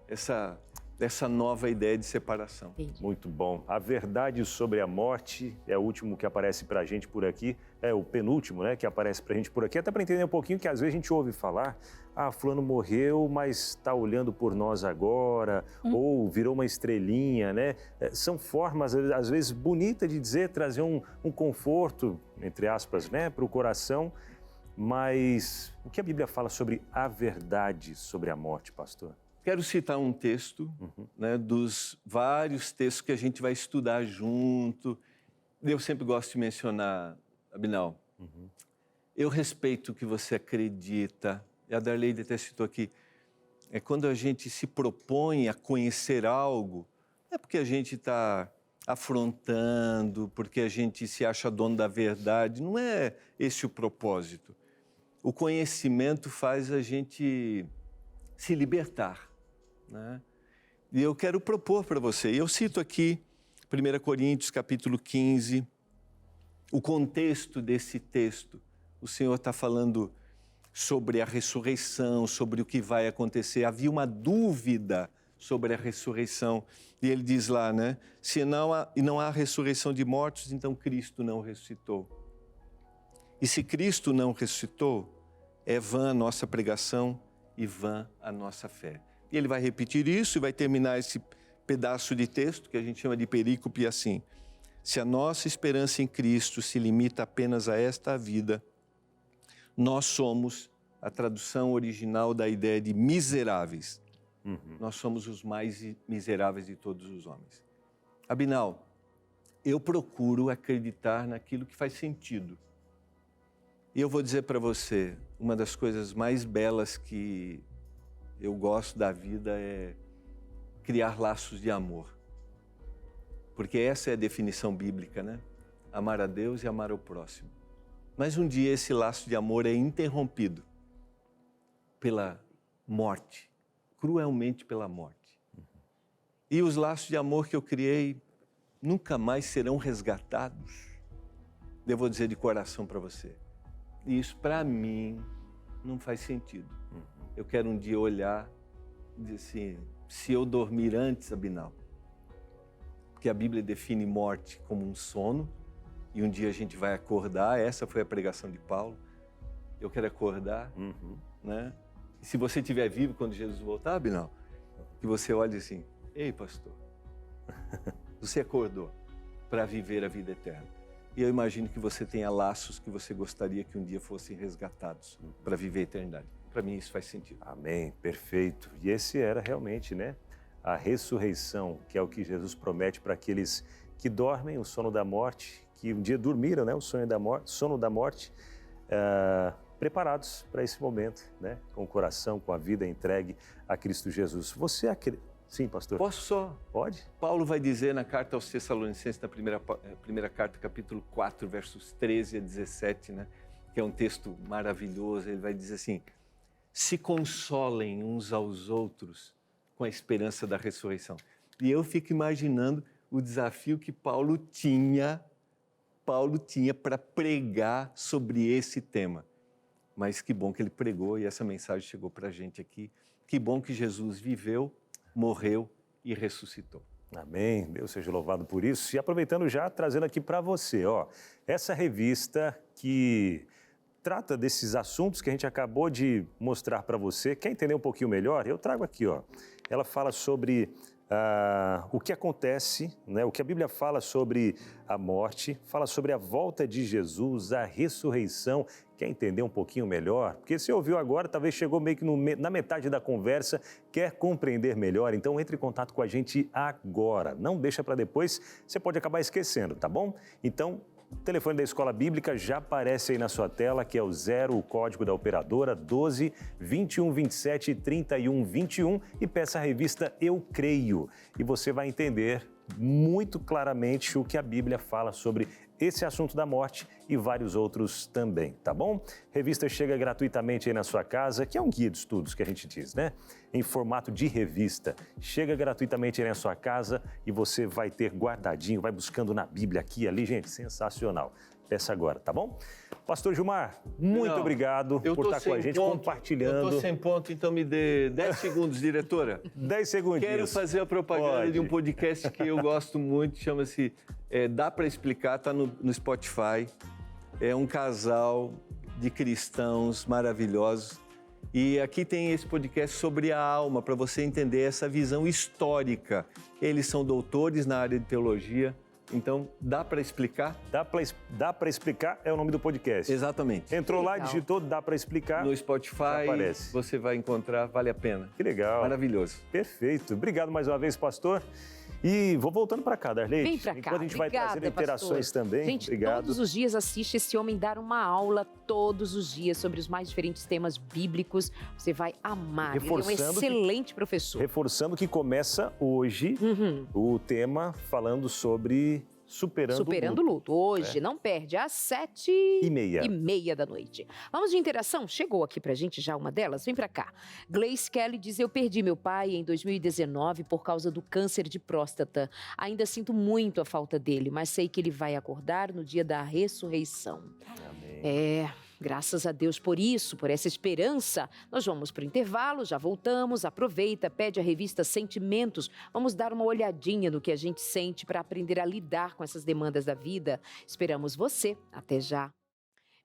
essa nova ideia de separação. Entendi. Muito bom. A verdade sobre a morte é o último que aparece para a gente por aqui, é o penúltimo, né, que aparece para a gente por aqui, até para entender um pouquinho que às vezes a gente ouve falar, fulano morreu, mas está olhando por nós agora, ou virou uma estrelinha, né? São formas, às vezes, bonitas de dizer, trazer um conforto, entre aspas, né, para o coração, mas o que a Bíblia fala sobre a verdade sobre a morte, pastor? Quero citar um texto, né, dos vários textos que a gente vai estudar junto. Eu sempre gosto de mencionar, Abinal, eu respeito o que você acredita, e a Darleide até citou aqui, é quando a gente se propõe a conhecer algo, não é porque a gente está afrontando, porque a gente se acha dono da verdade, não é esse o propósito. O conhecimento faz a gente se libertar, né? E eu quero propor para você, eu cito aqui 1 Coríntios capítulo 15, o contexto desse texto. O Senhor está falando sobre a ressurreição, sobre o que vai acontecer. Havia uma dúvida sobre a ressurreição. E ele diz lá, né? Se não há ressurreição de mortos, então Cristo não ressuscitou. E se Cristo não ressuscitou, é vã a nossa pregação e vã a nossa fé. E ele vai repetir isso e vai terminar esse pedaço de texto que a gente chama de perícope assim. Se a nossa esperança em Cristo se limita apenas a esta vida, nós somos a tradução original da ideia de miseráveis. Nós somos os mais miseráveis de todos os homens. Abinal, eu procuro acreditar naquilo que faz sentido. E eu vou dizer para você, uma das coisas mais belas que eu gosto da vida é criar laços de amor. Porque essa é a definição bíblica, né? Amar a Deus e amar o próximo. Mas um dia esse laço de amor é interrompido pela morte, cruelmente pela morte. E os laços de amor que eu criei nunca mais serão resgatados. Eu vou dizer de coração para você. E isso para mim não faz sentido. Eu quero um dia olhar e dizer assim, se eu dormir antes, Abinal, porque a Bíblia define morte como um sono, e um dia a gente vai acordar, essa foi a pregação de Paulo, eu quero acordar, né? E se você estiver vivo quando Jesus voltar, Abinal, que você olhe assim, ei pastor, você acordou para viver a vida eterna. E eu imagino que você tenha laços que você gostaria que um dia fossem resgatados para viver a eternidade. Para mim isso faz sentido. Amém, perfeito. E esse era realmente, né, a ressurreição, que é o que Jesus promete para aqueles que dormem o sono da morte, que um dia dormiram, né, o sono da morte, preparados para esse momento, né, com o coração, com a vida entregue a Cristo Jesus. Você acredita? Sim, pastor. Posso só? Pode. Paulo vai dizer na carta aos Tessalonicenses, na primeira carta, capítulo 4, versos 13 a 17, né, que é um texto maravilhoso. Ele vai dizer assim, se consolem uns aos outros com a esperança da ressurreição. E eu fico imaginando o desafio que Paulo tinha para pregar sobre esse tema. Mas que bom que ele pregou e essa mensagem chegou para a gente aqui. Que bom que Jesus viveu, morreu e ressuscitou. Amém, Deus seja louvado por isso. E aproveitando já, trazendo aqui para você, essa revista que trata desses assuntos que a gente acabou de mostrar para você. Quer entender um pouquinho melhor? Eu trago aqui, ela fala sobre o que acontece, né? O que a Bíblia fala sobre a morte, fala sobre a volta de Jesus, a ressurreição. Quer entender um pouquinho melhor? Porque você ouviu agora, talvez chegou meio que na metade da conversa, quer compreender melhor, então entre em contato com a gente agora. Não deixa para depois, você pode acabar esquecendo, tá bom? Então, o telefone da Escola Bíblica já aparece aí na sua tela, que é o 0, o código da operadora, 12 21 27 31 21, e peça a revista Eu Creio. E você vai entender muito claramente o que a Bíblia fala sobre esse assunto da morte e vários outros também, tá bom? Revista chega gratuitamente aí na sua casa, que é um guia de estudos que a gente diz, né? Em formato de revista. Chega gratuitamente aí na sua casa e você vai ter guardadinho, vai buscando na Bíblia aqui e ali, gente, sensacional. Peça agora, tá bom? Pastor Gilmar, muito obrigado por estar com a gente, compartilhando. Eu estou sem ponto, então me dê 10 segundos, diretora. 10 segundinhos. Quero fazer a propaganda de um podcast que eu gosto muito, chama-se Dá Pra Explicar, está no Spotify. É um casal de cristãos maravilhosos. E aqui tem esse podcast sobre a alma, para você entender essa visão histórica. Eles são doutores na área de teologia. Então, Dá Pra Explicar? Dá Pra Explicar é o nome do podcast. Exatamente. Entrou lá, digitou Dá Pra Explicar. No Spotify, aparece. Você vai encontrar, vale a pena. Que legal. Maravilhoso. Perfeito. Obrigado mais uma vez, pastor. E vou voltando para cá, Darleide. Vem para cá. Enquanto a gente vai trazendo interações também. Gente, obrigado. Todos os dias assiste esse homem dar uma aula todos os dias sobre os mais diferentes temas bíblicos. Você vai amar. Ele é um excelente professor. Reforçando que começa hoje o tema falando sobre Superando o Luto. Hoje, não perde, às 7h30 da noite. Vamos de interação? Chegou aqui pra gente já uma delas? Vem pra cá. Gleice Kelly diz, eu perdi meu pai em 2019 por causa do câncer de próstata. Ainda sinto muito a falta dele, mas sei que ele vai acordar no dia da ressurreição. Amém. Graças a Deus por isso, por essa esperança. Nós vamos para o intervalo, já voltamos. Aproveita, pede a revista Sentimentos. Vamos dar uma olhadinha no que a gente sente para aprender a lidar com essas demandas da vida. Esperamos você. Até já.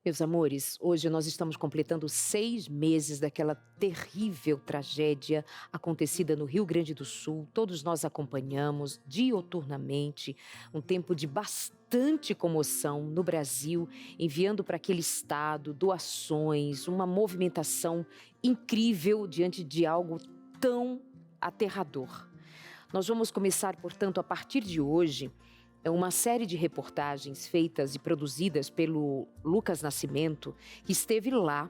Meus amores, hoje nós estamos completando 6 meses daquela terrível tragédia acontecida no Rio Grande do Sul. Todos nós acompanhamos dioturnamente um tempo de bastante comoção no Brasil, enviando para aquele estado doações, uma movimentação incrível diante de algo tão aterrador. Nós vamos começar, portanto, a partir de hoje, uma série de reportagens feitas e produzidas pelo Lucas Nascimento, que esteve lá,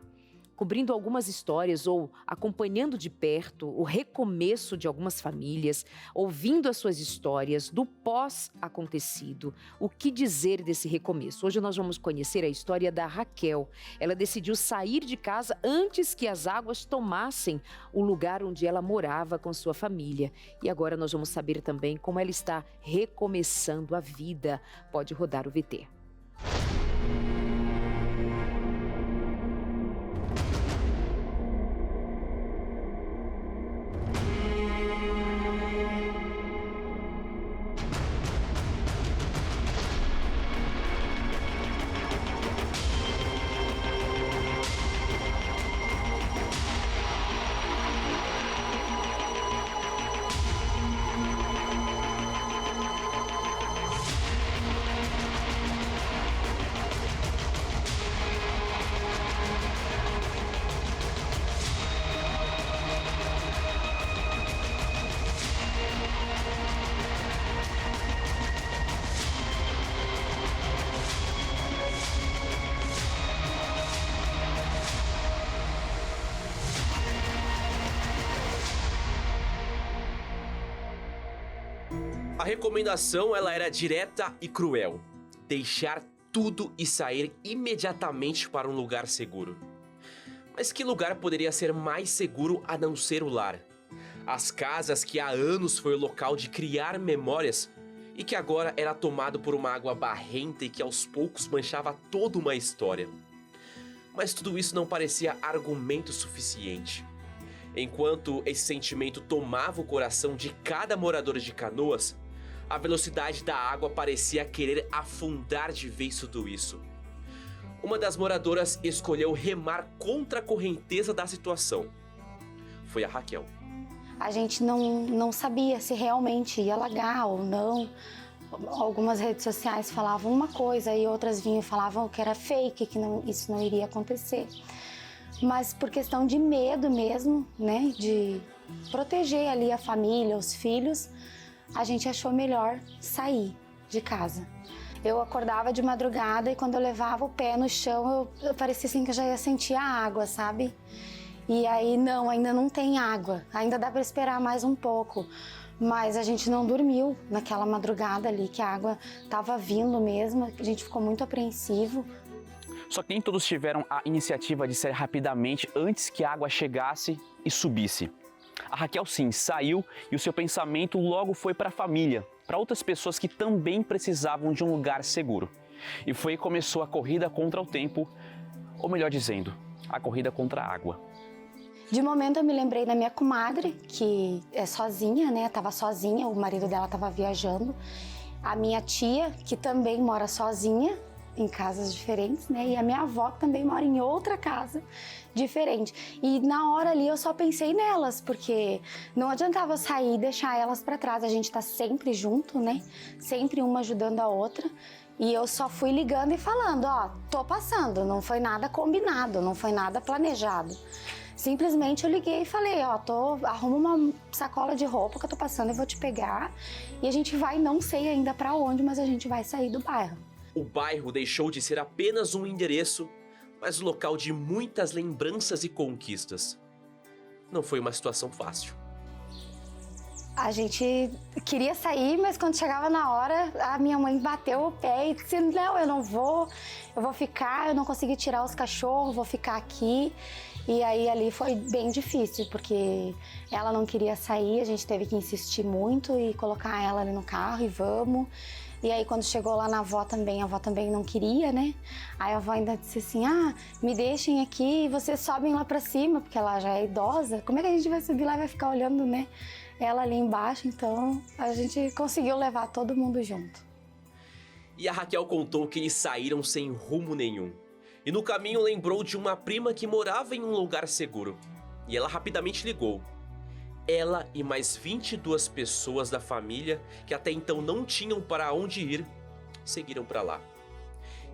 cobrindo algumas histórias ou acompanhando de perto o recomeço de algumas famílias, ouvindo as suas histórias do pós-acontecido. O que dizer desse recomeço? Hoje nós vamos conhecer a história da Raquel. Ela decidiu sair de casa antes que as águas tomassem o lugar onde ela morava com sua família. E agora nós vamos saber também como ela está recomeçando a vida. Pode rodar o VT. A recomendação ela era direta e cruel: deixar tudo e sair imediatamente para um lugar seguro. Mas que lugar poderia ser mais seguro a não ser o lar? As casas que há anos foi o local de criar memórias e que agora era tomado por uma água barrenta e que aos poucos manchava toda uma história. Mas tudo isso não parecia argumento suficiente. Enquanto esse sentimento tomava o coração de cada morador de Canoas, a velocidade da água parecia querer afundar de vez tudo isso. Uma das moradoras escolheu remar contra a correnteza da situação. Foi a Raquel. A gente não sabia se realmente ia alagar ou não. Algumas redes sociais falavam uma coisa e outras vinham e falavam que era fake, que isso não iria acontecer. Mas por questão de medo mesmo, né, de proteger ali a família, os filhos, a gente achou melhor sair de casa. Eu acordava de madrugada e quando eu levava o pé no chão, eu parecia assim que eu já ia sentir a água, sabe? E aí, não, ainda não tem água, ainda dá para esperar mais um pouco. Mas a gente não dormiu naquela madrugada ali, que a água estava vindo mesmo, a gente ficou muito apreensivo. Só que nem todos tiveram a iniciativa de sair rapidamente antes que a água chegasse e subisse. A Raquel sim, saiu e o seu pensamento logo foi para a família, para outras pessoas que também precisavam de um lugar seguro. E foi aí que começou a corrida contra o tempo, ou melhor dizendo, a corrida contra a água. De momento eu me lembrei da minha comadre, que é sozinha, né? Tava sozinha, o marido dela estava viajando. A minha tia, que também mora sozinha, em casas diferentes, né? E a minha avó, que também mora em outra casa diferente. E na hora ali eu só pensei nelas, porque não adiantava sair e deixar elas para trás. A gente tá sempre junto, né? Sempre uma ajudando a outra. E eu só fui ligando e falando, ó, tô passando, não foi nada combinado, não foi nada planejado. Simplesmente eu liguei e falei, ó, arruma uma sacola de roupa que eu tô passando e vou te pegar. E a gente vai, não sei ainda para onde, mas a gente vai sair do bairro. O bairro deixou de ser apenas um endereço, mas um local de muitas lembranças e conquistas. Não foi uma situação fácil. A gente queria sair, mas quando chegava na hora, a minha mãe bateu o pé e disse, não, eu vou ficar, eu não consegui tirar os cachorros, vou ficar aqui. E aí ali foi bem difícil, porque ela não queria sair, a gente teve que insistir muito e colocar ela ali no carro e vamos. E aí quando chegou lá na avó também não queria, né? Aí a avó ainda disse assim, me deixem aqui e vocês sobem lá pra cima, porque ela já é idosa. Como é que a gente vai subir lá e vai ficar olhando, né? Ela ali embaixo, então a gente conseguiu levar todo mundo junto. E a Raquel contou que eles saíram sem rumo nenhum. E no caminho lembrou de uma prima que morava em um lugar seguro. E ela rapidamente ligou. Ela e mais 22 pessoas da família, que até então não tinham para onde ir, seguiram para lá.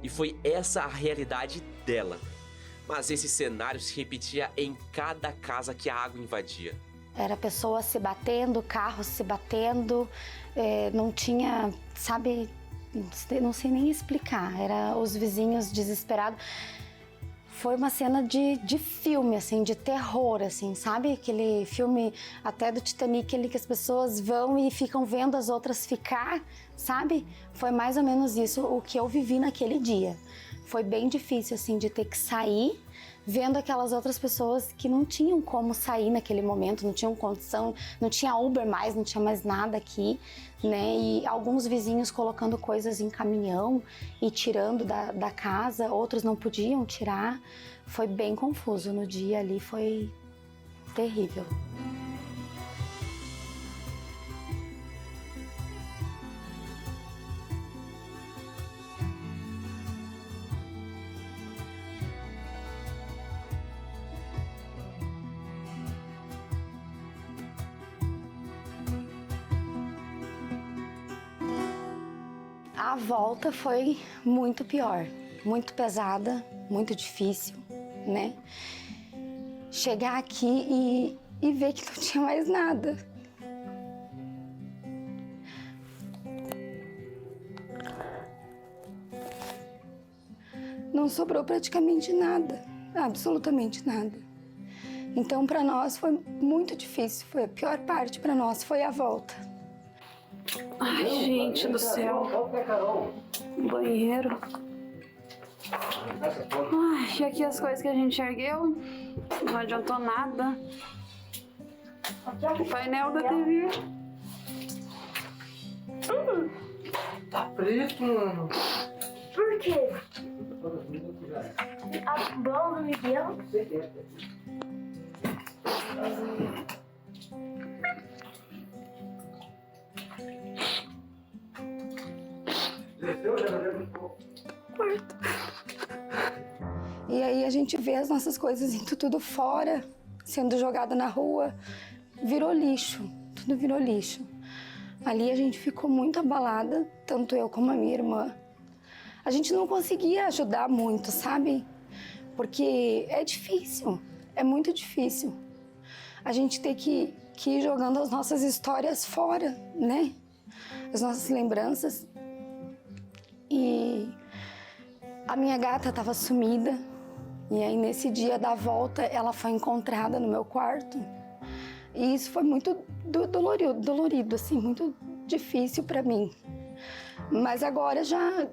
E foi essa a realidade dela. Mas esse cenário se repetia em cada casa que a água invadia. Era pessoas se batendo, carros se batendo, não tinha, sabe, não sei nem explicar, era os vizinhos desesperados. Foi uma cena de filme, assim, de terror, assim, sabe? Aquele filme até do Titanic, ali que as pessoas vão e ficam vendo as outras ficar, sabe? Foi mais ou menos isso o que eu vivi naquele dia. Foi bem difícil, assim, de ter que sair vendo aquelas outras pessoas que não tinham como sair naquele momento, não tinham condição, não tinha Uber mais, não tinha mais nada aqui, né? E alguns vizinhos colocando coisas em caminhão e tirando da casa, outros não podiam tirar. Foi bem confuso no dia ali, foi terrível. A volta foi muito pior, muito pesada, muito difícil, né? Chegar aqui e ver que não tinha mais nada. Não sobrou praticamente nada, absolutamente nada. Então, para nós foi muito difícil, foi a pior parte para nós, foi a volta. Ai, gente do céu. Banheiro. Ai, e aqui as coisas que a gente ergueu. Não adiantou nada. O painel da TV. Tá preto, mano. Por quê? A bola do Miguel? Quarto. E aí a gente vê as nossas coisas indo tudo fora, sendo jogada na rua. Virou lixo, tudo virou lixo. Ali a gente ficou muito abalada, tanto eu como a minha irmã. A gente não conseguia ajudar muito, sabe? Porque é difícil, é muito difícil. A gente tem que ir jogando as nossas histórias fora, né? As nossas lembranças. E a minha gata estava sumida. E aí, nesse dia da volta, ela foi encontrada no meu quarto. E isso foi muito dolorido, assim, muito difícil para mim. Mas agora já,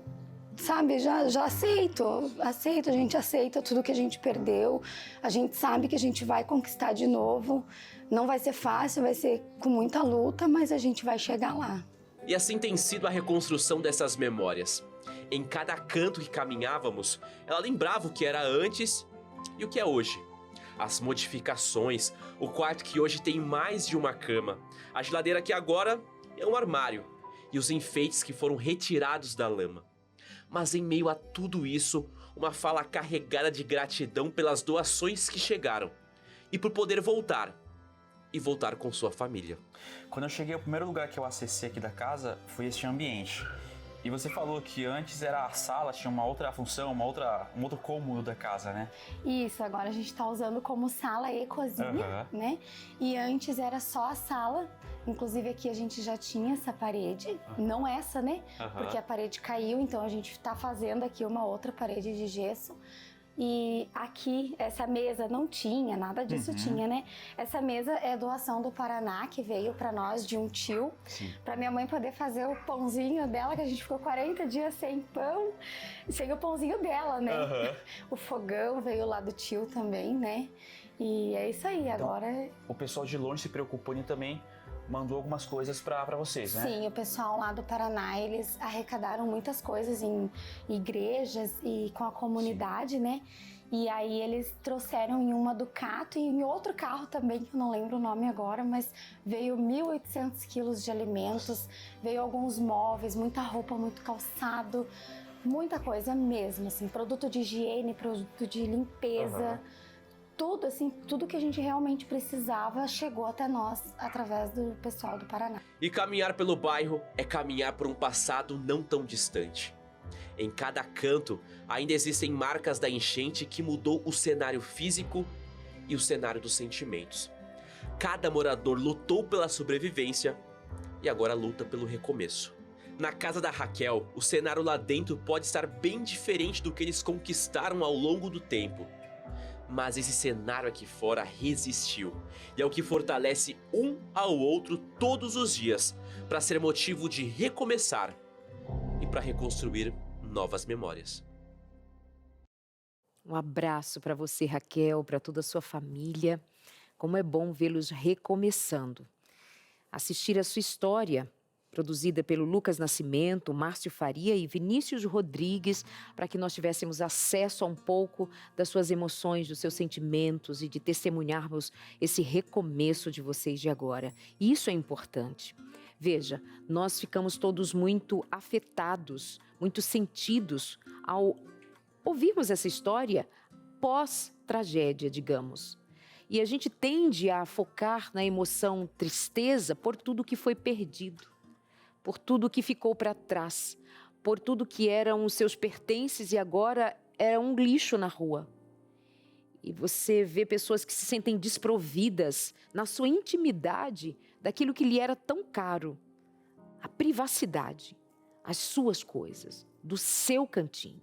sabe, já aceito, a gente aceita tudo que a gente perdeu, a gente sabe que a gente vai conquistar de novo, não vai ser fácil, vai ser com muita luta, mas a gente vai chegar lá. E assim tem sido a reconstrução dessas memórias. Em cada canto que caminhávamos, ela lembrava o que era antes e o que é hoje. As modificações, o quarto que hoje tem mais de uma cama, a geladeira que agora é um armário e os enfeites que foram retirados da lama. Mas em meio a tudo isso, uma fala carregada de gratidão pelas doações que chegaram e por poder voltar e voltar com sua família. Quando eu cheguei, o primeiro lugar que eu acessei aqui da casa foi este ambiente. E você falou que antes era a sala, tinha uma outra função, um outro cômodo da casa, né? Isso, agora a gente tá usando como sala e cozinha, né? E antes era só a sala, inclusive aqui a gente já tinha essa parede, não essa, né? Porque a parede caiu, então a gente tá fazendo aqui uma outra parede de gesso. E aqui, essa mesa não tinha, nada disso tinha, né? Essa mesa é doação do Paraná, que veio pra nós de um tio, pra minha mãe poder fazer o pãozinho dela, que a gente ficou 40 dias sem pão, sem o pãozinho dela, né? O fogão veio lá do tio também, né? E é isso aí, agora... Então, o pessoal de longe se preocupou e também mandou algumas coisas pra vocês, né? Sim, o pessoal lá do Paraná, eles arrecadaram muitas coisas em igrejas e com a comunidade, né? E aí eles trouxeram em uma Ducato e em outro carro também, que eu não lembro o nome agora, mas veio 1.800 quilos de alimentos, veio alguns móveis, muita roupa, muito calçado, muita coisa mesmo, assim, produto de higiene, produto de limpeza... Tudo, assim, tudo que a gente realmente precisava chegou até nós através do pessoal do Paraná. E caminhar pelo bairro é caminhar por um passado não tão distante. Em cada canto ainda existem marcas da enchente que mudou o cenário físico e o cenário dos sentimentos. Cada morador lutou pela sobrevivência e agora luta pelo recomeço. Na casa da Raquel, o cenário lá dentro pode estar bem diferente do que eles conquistaram ao longo do tempo. Mas esse cenário aqui fora resistiu e é o que fortalece um ao outro todos os dias para ser motivo de recomeçar e para reconstruir novas memórias. Um abraço para você, Raquel, para toda a sua família. Como é bom vê-los recomeçando. Assistir a sua história, produzida pelo Lucas Nascimento, Márcio Faria e Vinícius Rodrigues, para que nós tivéssemos acesso a um pouco das suas emoções, dos seus sentimentos e de testemunharmos esse recomeço de vocês de agora. E isso é importante. Veja, nós ficamos todos muito afetados, muito sentidos ao ouvirmos essa história pós-tragédia, digamos. E a gente tende a focar na emoção tristeza por tudo que foi perdido, por tudo que ficou para trás, por tudo que eram os seus pertences e agora era um lixo na rua. E você vê pessoas que se sentem desprovidas na sua intimidade daquilo que lhe era tão caro. A privacidade, as suas coisas, do seu cantinho.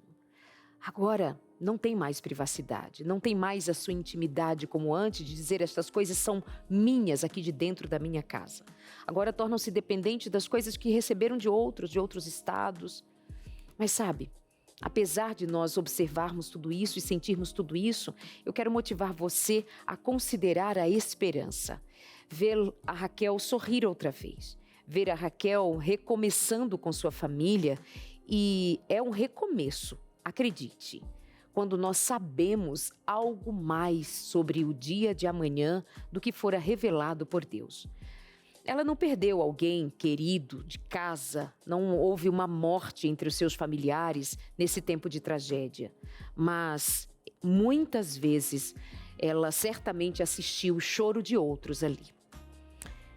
Agora não tem mais privacidade, não tem mais a sua intimidade como antes de dizer estas coisas são minhas aqui de dentro da minha casa. Agora tornam-se dependentes das coisas que receberam de outros estados. Mas sabe, apesar de nós observarmos tudo isso e sentirmos tudo isso, eu quero motivar você a considerar a esperança. Ver a Raquel sorrir outra vez, ver a Raquel recomeçando com sua família e é um recomeço, acredite. Quando nós sabemos algo mais sobre o dia de amanhã do que fora revelado por Deus. Ela não perdeu alguém querido de casa, não houve uma morte entre os seus familiares nesse tempo de tragédia. Mas, muitas vezes, ela certamente assistiu o choro de outros ali.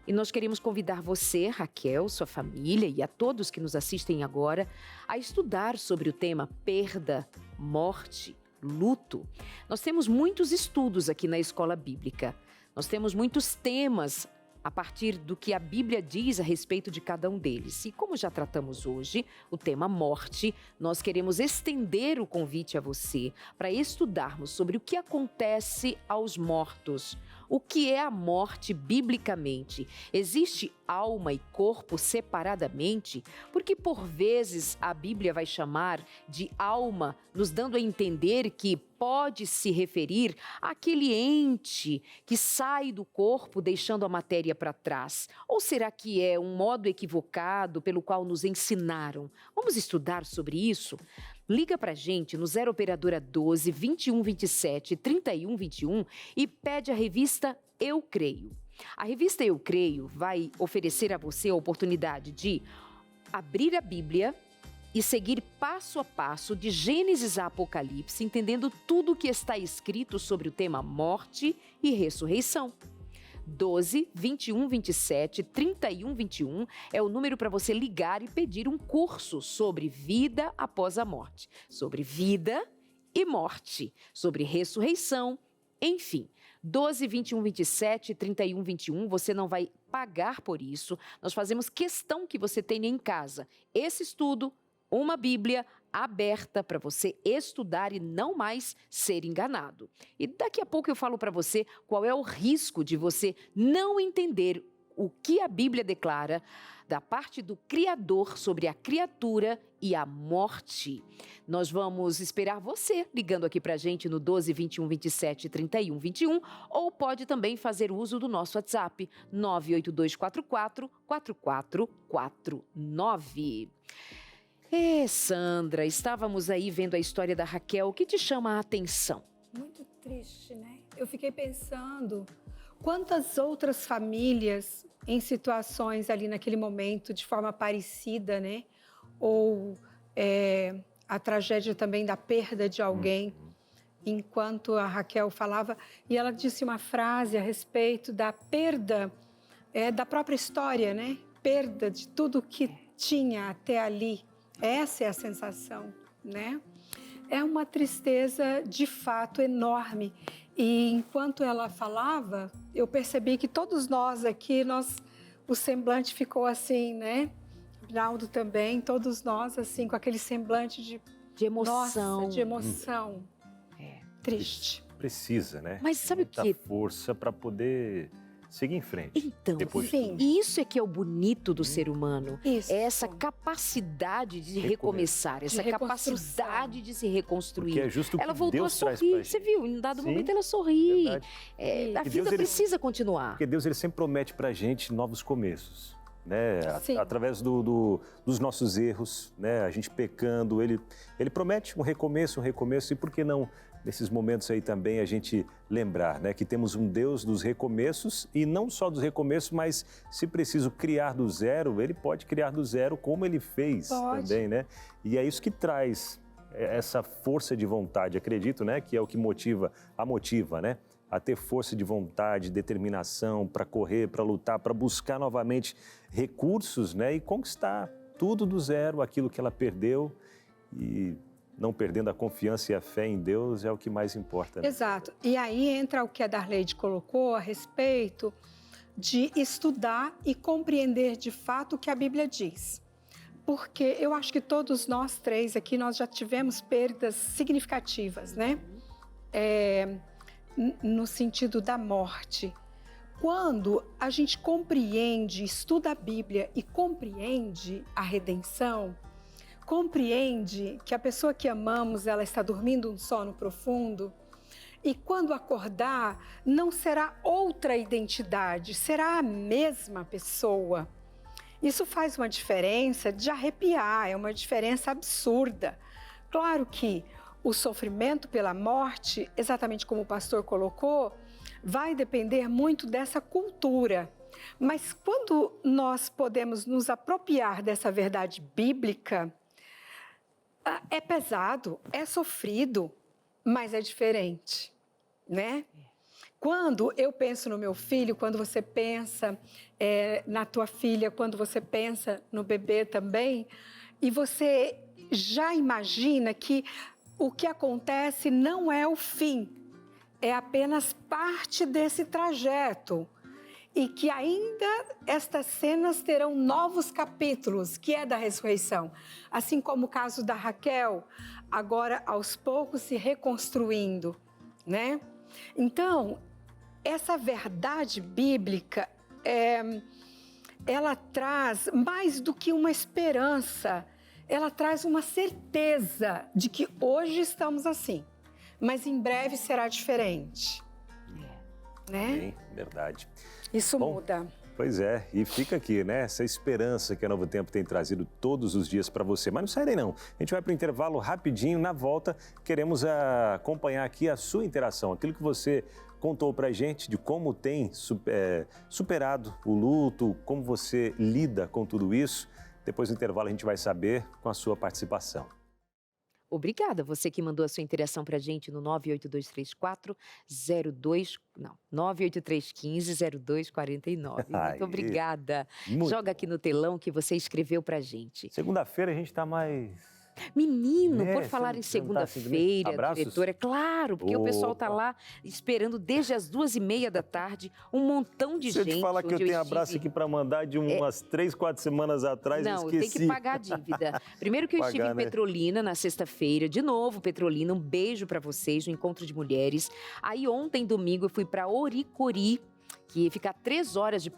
E nós queremos convidar você, Raquel, sua família e a todos que nos assistem agora a estudar sobre o tema perda, morte, luto. Nós temos muitos estudos aqui na Escola Bíblica. Nós temos muitos temas a partir do que a Bíblia diz a respeito de cada um deles. E como já tratamos hoje o tema morte, nós queremos estender o convite a você para estudarmos sobre o que acontece aos mortos, O que é a morte biblicamente? Existe alma e corpo separadamente? Porque por vezes a Bíblia vai chamar de alma, nos dando a entender que pode se referir àquele ente que sai do corpo deixando a matéria para trás. Ou será que é um modo equivocado pelo qual nos ensinaram? Vamos estudar sobre isso? Liga pra gente no 0 operadora 12 21 27 31 21 e pede a revista Eu Creio. A revista Eu Creio vai oferecer a você a oportunidade de abrir a Bíblia e seguir passo a passo de Gênesis a Apocalipse, entendendo tudo o que está escrito sobre o tema morte e ressurreição. 12 21 27 31 21 é o número para você ligar e pedir um curso sobre vida após a morte, sobre vida e morte, sobre ressurreição, enfim. 12 21 27 31 21, você não vai pagar por isso. Nós fazemos questão que você tenha em casa esse estudo, uma Bíblia aberta para você estudar e não mais ser enganado. E daqui a pouco eu falo para você qual é o risco de você não entender o que a Bíblia declara da parte do Criador sobre a criatura e a morte. Nós vamos esperar você ligando aqui para a gente no 12 21 27 31 21 ou pode também fazer uso do nosso WhatsApp 98244 4449. Sandra, estávamos aí vendo a história da Raquel. O que te chama a atenção? Muito triste, né? Eu fiquei pensando quantas outras famílias em situações ali naquele momento de forma parecida, né? Ou a tragédia também da perda de alguém. Enquanto a Raquel falava, e ela disse uma frase a respeito da perda da própria história, né? Perda de tudo que tinha até ali. Essa é a sensação, né? É uma tristeza de fato enorme. E enquanto ela falava, eu percebi que todos nós aqui, o semblante ficou assim, né? Rinaldo também, todos nós assim, com aquele semblante de emoção. Nossa, de emoção. Triste. Precisa, né? Mas sabe o que? Muita força para poder seguir em frente. Então, sim. E isso é que é o bonito do ser humano. Isso. É essa capacidade de recomeçar, essa capacidade de se reconstruir. Porque é justo o que ela voltou Deus a sorrir, você viu? Em um dado momento ela sorri. A vida precisa continuar. Porque Deus ele sempre promete pra gente novos começos. Né? Através dos nossos erros, né? A gente pecando, ele promete um recomeço, e por que não nesses momentos aí também a gente lembrar, né? Que temos um Deus dos recomeços e não só dos recomeços, mas se preciso criar do zero, ele pode criar do zero como ele fez também, né? E é isso que traz essa força de vontade, acredito, né? Que é o que motiva, né? A ter força de vontade, determinação para correr, para lutar, para buscar novamente recursos, né? E conquistar tudo do zero, aquilo que ela perdeu e não perdendo a confiança e a fé em Deus é o que mais importa. Né? Exato. E aí entra o que a Darleide colocou a respeito de estudar e compreender de fato o que a Bíblia diz. Porque eu acho que todos nós três aqui, nós já tivemos perdas significativas, né? No sentido da morte. Quando a gente compreende, estuda a Bíblia e compreende a redenção, compreende que a pessoa que amamos, ela está dormindo um sono profundo e quando acordar, não será outra identidade, será a mesma pessoa. Isso faz uma diferença de arrepiar, é uma diferença absurda. Claro que o sofrimento pela morte, exatamente como o pastor colocou, vai depender muito dessa cultura. Mas quando nós podemos nos apropriar dessa verdade bíblica, é pesado, é sofrido, mas é diferente, né? Quando eu penso no meu filho, quando você pensa na tua filha, quando você pensa no bebê também, e você já imagina que o que acontece não é o fim, é apenas parte desse trajeto. E que ainda estas cenas terão novos capítulos, que é da ressurreição. Assim como o caso da Raquel, agora aos poucos se reconstruindo, né? Então, essa verdade bíblica, ela traz mais do que uma esperança, ela traz uma certeza de que hoje estamos assim, mas em breve será diferente. Né? Sim, verdade. Isso muda. Pois é, e fica aqui, né? Essa esperança que a Novo Tempo tem trazido todos os dias para você. Mas não sai daí não. A gente vai para o intervalo rapidinho. Na volta, queremos acompanhar aqui a sua interação. Aquilo que você contou para a gente de como tem superado o luto, como você lida com tudo isso. Depois do intervalo a gente vai saber com a sua participação. Obrigada, você que mandou a sua interação pra gente no 98315-0249. Muito obrigada. Joga aqui no telão que você escreveu pra gente. Segunda-feira a gente tá mais... Menino, por falar em segunda-feira, diretora, claro, porque o pessoal tá lá esperando desde as 2h30 da tarde, um montão de gente. Se eu te falar que eu tenho abraço aqui para mandar de umas 3, 4 semanas atrás, eu esqueci. Não, tem que pagar a dívida. Primeiro que eu estive em Petrolina na sexta-feira, de novo Petrolina, um beijo para vocês no Encontro de Mulheres. Aí ontem, domingo, eu fui para Oricori, que fica a 3 horas de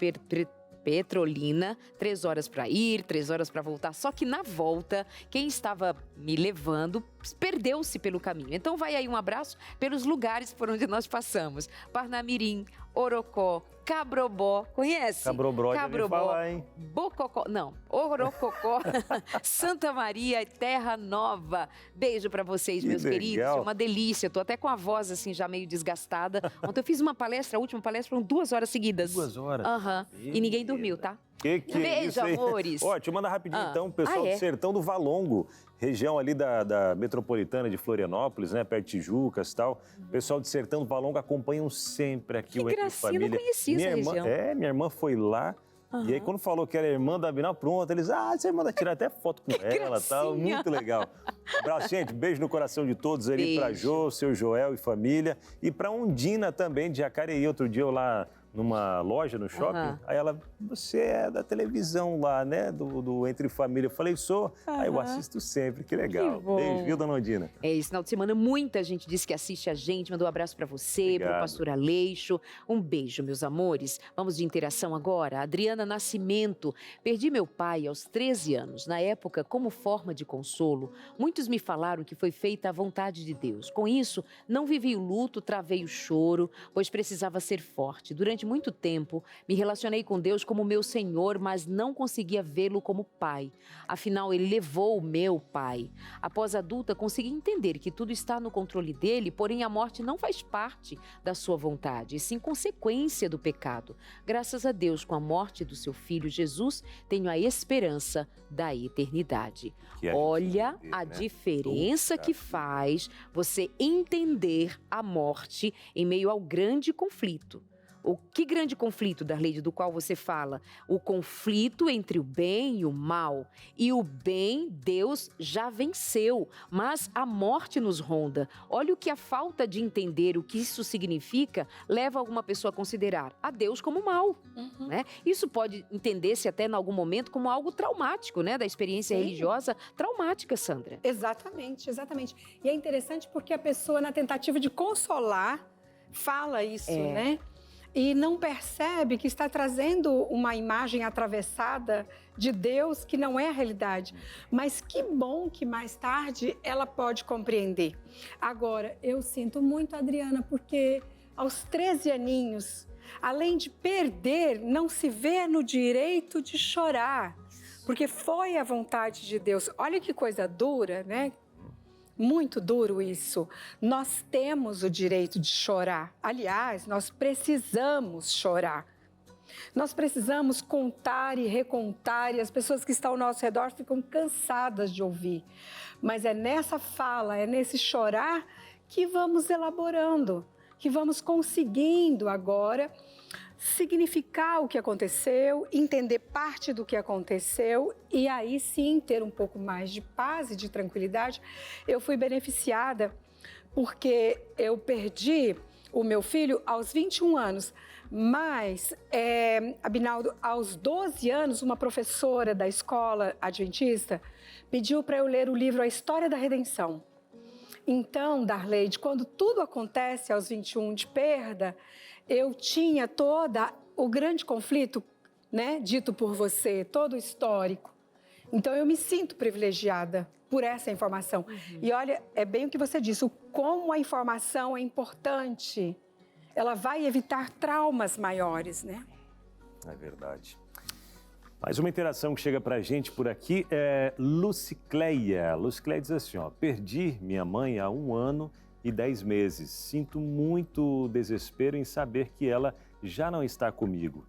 Petrolina, 3 horas para ir, 3 horas para voltar. Só que na volta, quem estava me levando perdeu-se pelo caminho. Então vai aí um abraço pelos lugares por onde nós passamos. Parnamirim, Orocó, Cabrobó, conhece? Cabrobó, falar, hein? Bococó, não, Orococó, Santa Maria, Terra Nova. Beijo pra vocês, meus queridos. É uma delícia. Tô até com a voz assim já meio desgastada. Ontem eu fiz uma palestra, a última palestra foram 2 horas seguidas. 2 horas? Aham. E ninguém dormiu, tá? Beijo, é isso, amores. Ó, te manda rapidinho então, pessoal do Sertão do Valongo, região ali da metropolitana de Florianópolis, né, perto de Tijucas e tal. Pessoal do Sertão do Valongo acompanham sempre aqui o Entre Família. Eu não conhecia essa região. Minha irmã foi lá. E aí, quando falou que era irmã da Abinal, pronto, eles, você manda tirar até foto com ela e tal, muito legal. Abraço, gente, beijo no coração de todos ali, pra Jô, seu Joel e família, e pra Undina também, de Jacareí, outro dia eu lá numa loja, no shopping, aí ela, você é da televisão lá, né, do Entre Família. Eu falei, sou. Aí eu assisto sempre, que legal. Que beijo, viu, dona Ondina? Esse final de semana muita gente disse que assiste a gente, mandou um abraço pra você, pro pastor Aleixo. Um beijo, meus amores. Vamos de interação agora. Adriana Nascimento. Perdi meu pai aos 13 anos. Na época, como forma de consolo, muitos me falaram que foi feita a vontade de Deus. Com isso, não vivi o luto, travei o choro, pois precisava ser forte. Durante muito tempo, me relacionei com Deus como meu Senhor, mas não conseguia vê-lo como pai. Afinal, ele levou o meu pai. Após adulta, consegui entender que tudo está no controle dele, porém a morte não faz parte da sua vontade, e sim consequência do pecado. Graças a Deus, com a morte do seu filho Jesus, tenho a esperança da eternidade. Olha a diferença que faz você entender a morte em meio ao grande conflito. Que grande conflito, Darleide, do qual você fala? O conflito entre o bem e o mal. E o bem, Deus já venceu, mas a morte nos ronda. Olha o que a falta de entender o que isso significa leva alguma pessoa a considerar a Deus como mal. Né? Isso pode entender-se até em algum momento como algo traumático, né? Da experiência religiosa traumática, Sandra. Exatamente, exatamente. E é interessante porque a pessoa, na tentativa de consolar, fala isso, né? E não percebe que está trazendo uma imagem atravessada de Deus que não é a realidade. Mas que bom que mais tarde ela pode compreender. Agora, eu sinto muito, Adriana, porque aos 13 aninhos, além de perder, não se vê no direito de chorar, porque foi a vontade de Deus. Olha que coisa dura, né? Muito duro isso. Nós temos o direito de chorar. Aliás, nós precisamos chorar. Nós precisamos contar e recontar, e as pessoas que estão ao nosso redor ficam cansadas de ouvir. Mas é nessa fala, é nesse chorar que vamos elaborando, que vamos conseguindo agora significar o que aconteceu, entender parte do que aconteceu e aí sim ter um pouco mais de paz e de tranquilidade. Eu fui beneficiada porque eu perdi o meu filho aos 21 anos, mas, Abinaldo, aos 12 anos, uma professora da escola adventista pediu para eu ler o livro A História da Redenção. Então, Darleide, quando tudo acontece aos 21 de perda, eu tinha o grande conflito, né, dito por você, todo o histórico. Então, eu me sinto privilegiada por essa informação. E olha, é bem o que você disse, como a informação é importante. Ela vai evitar traumas maiores, né? É verdade. Mais uma interação que chega pra gente por aqui é Lucicleia. Lucicleia diz assim, ó, perdi minha mãe há 1 ano e 10 meses. Sinto muito desespero em saber que ela já não está comigo.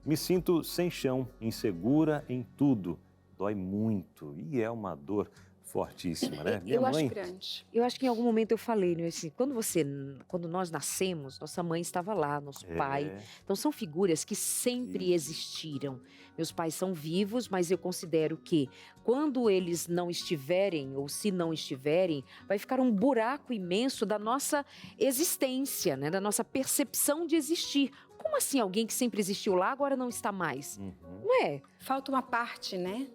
Me sinto sem chão, insegura em tudo. Dói muito e é uma dor fortíssima, né? Eu acho grande. Eu acho que em algum momento eu falei, né, assim, quando nós nascemos, nossa mãe estava lá, nosso pai. Então são figuras que sempre existiram. Meus pais são vivos, mas eu considero que quando eles não estiverem, ou se não estiverem, vai ficar um buraco imenso da nossa existência, né, da nossa percepção de existir. Como assim alguém que sempre existiu lá agora não está mais? Não é? Falta uma parte, né?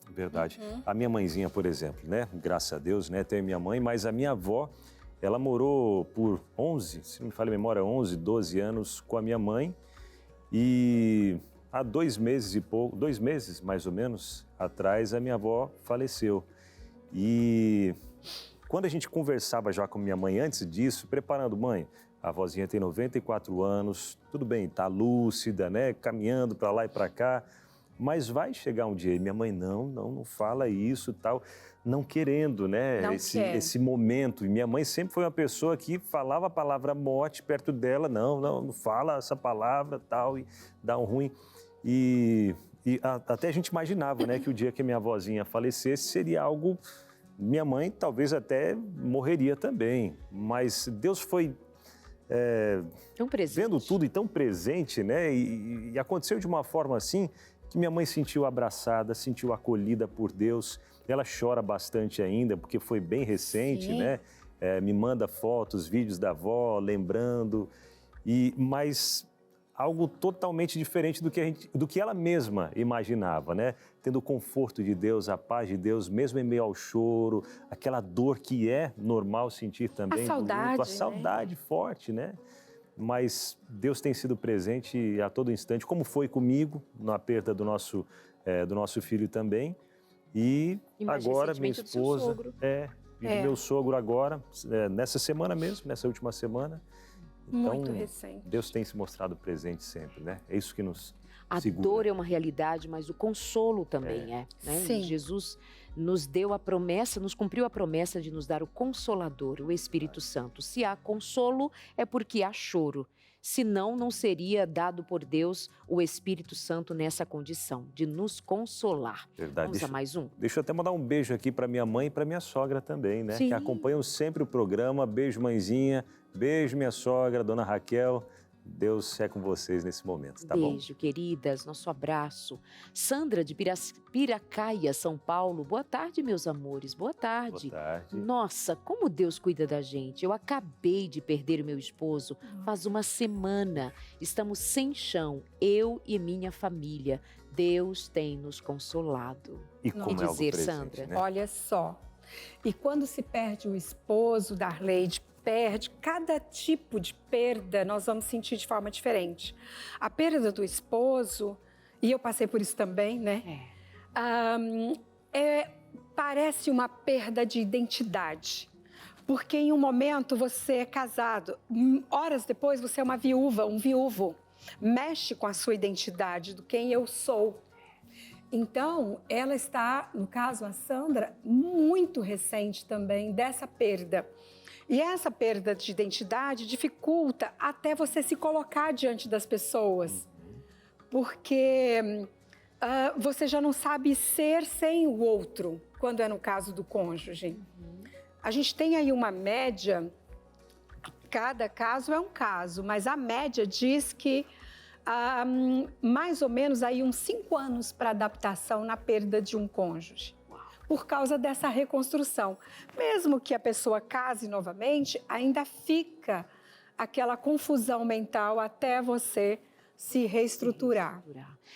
Verdade. A minha mãezinha, por exemplo, né? Graças a Deus, né? Tenho minha mãe, mas a minha avó, ela morou por 11, se não me falha a memória, 11, 12 anos com a minha mãe. E há 2 meses e pouco, 2 meses mais ou menos atrás, a minha avó faleceu. E quando a gente conversava já com minha mãe antes disso, preparando, mãe, a avózinha tem 94 anos, tudo bem, tá lúcida, né? Caminhando para lá e para cá. Mas vai chegar um dia, e minha mãe, não fala isso, tal, não querendo, né, esse momento. E minha mãe sempre foi uma pessoa que falava a palavra morte perto dela, não fala essa palavra, tal, e dá um ruim. E até a gente imaginava, né, que o dia que a minha avózinha falecesse seria algo, minha mãe talvez até morreria também, mas Deus foi vendo tudo e tão presente, né, e aconteceu de uma forma assim, que minha mãe sentiu abraçada, sentiu acolhida por Deus. Ela chora bastante ainda, porque foi bem recente, né? Me manda fotos, vídeos da avó, lembrando. Mas algo totalmente diferente do que ela mesma imaginava, né? Tendo o conforto de Deus, a paz de Deus, mesmo em meio ao choro, aquela dor que é normal sentir também. A saudade, a saudade forte, né? Mas Deus tem sido presente a todo instante, como foi comigo na perda do nosso filho também. E agora minha esposa, meu sogro agora, nessa semana mesmo, nessa última semana. Então, muito recente. Deus tem se mostrado presente sempre, né? É isso que nos A segura. dor é uma realidade, mas o consolo também né? Sim. Jesus nos deu a promessa, nos cumpriu a promessa de nos dar o Consolador, o Espírito Santo. Se há consolo, é porque há choro. Senão, não seria dado por Deus o Espírito Santo nessa condição, de nos consolar. Verdade. Vamos a mais um? Deixa eu até mandar um beijo aqui para minha mãe e para minha sogra também, né? Sim. Que acompanham sempre o programa. Beijo, mãezinha. Beijo, minha sogra, dona Raquel. Deus é com vocês nesse momento, tá bom? Beijo, queridas, nosso abraço. Sandra, de Piracaia, São Paulo. Boa tarde, meus amores. Boa tarde. Boa tarde. Nossa, como Deus cuida da gente. Eu acabei de perder o meu esposo faz uma semana. Estamos sem chão, eu e minha família. Deus tem nos consolado. E como que é algo dizer, presente, Sandra? né? Olha só, e quando se perde o esposo, Darleide, perde, cada tipo de perda nós vamos sentir de forma diferente. A perda do esposo, e eu passei por isso também, né? Parece uma perda de identidade. Porque em um momento você é casado, horas depois você é uma viúva, um viúvo. Mexe com a sua identidade, do quem eu sou. Então, ela está, no caso a Sandra, muito recente também dessa perda. E essa perda de identidade dificulta até você se colocar diante das pessoas. Porque você já não sabe ser sem o outro, quando é no caso do cônjuge. A gente tem aí uma média, cada caso é um caso, mas a média diz que mais ou menos aí uns 5 anos para adaptação na perda de um cônjuge. Por causa dessa reconstrução. Mesmo que a pessoa case novamente, ainda fica aquela confusão mental até você se reestruturar.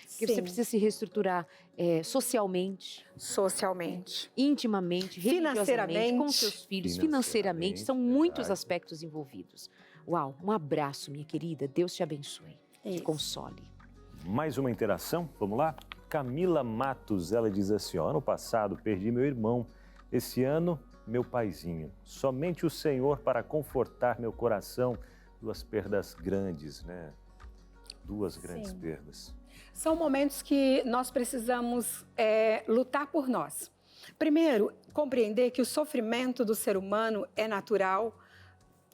Porque você precisa se reestruturar socialmente, intimamente, religiosamente, com seus filhos, financeiramente. São muitos aspectos envolvidos. Uau, um abraço, minha querida. Deus te abençoe. Te console. Mais uma interação, vamos lá? Camila Matos, ela diz assim, ó, ano passado perdi meu irmão, esse ano meu paizinho. Somente o Senhor para confortar meu coração. Duas perdas grandes, né? Duas grandes perdas. São momentos que nós precisamos lutar por nós. Primeiro, compreender que o sofrimento do ser humano é natural,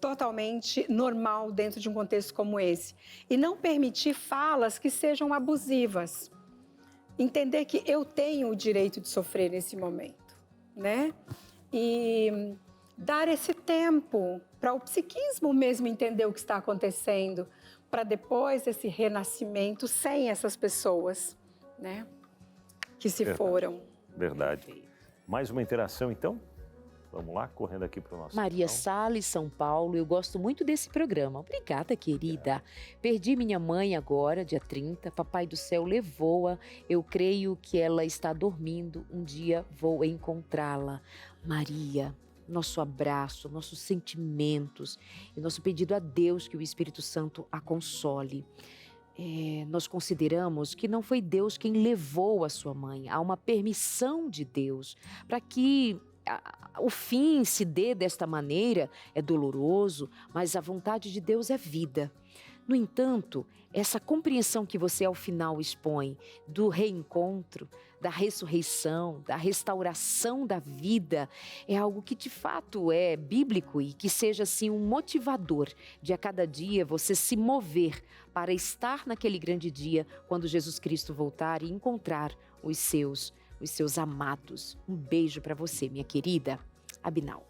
totalmente normal dentro de um contexto como esse. E não permitir falas que sejam abusivas. Entender que eu tenho o direito de sofrer nesse momento, né? E dar esse tempo para o psiquismo mesmo entender o que está acontecendo, para depois esse renascimento sem essas pessoas, né? Que se foram. Verdade. Mais uma interação, então? Vamos lá, correndo aqui para o nosso... Maria Salles, São Paulo, eu gosto muito desse programa. Obrigada, querida. Perdi minha mãe agora, dia 30. Papai do céu levou-a. Eu creio que ela está dormindo. Um dia vou encontrá-la. Maria, nosso abraço, nossos sentimentos e nosso pedido a Deus que o Espírito Santo a console. Nós consideramos que não foi Deus quem levou a sua mãe. Há uma permissão de Deus para que o fim se dê desta maneira. É doloroso, mas a vontade de Deus é vida. No entanto, essa compreensão que você ao final expõe do reencontro, da ressurreição, da restauração da vida, é algo que de fato é bíblico e que seja assim um motivador de a cada dia você se mover para estar naquele grande dia quando Jesus Cristo voltar e encontrar os seus amados. Um beijo para você, minha querida Abinal.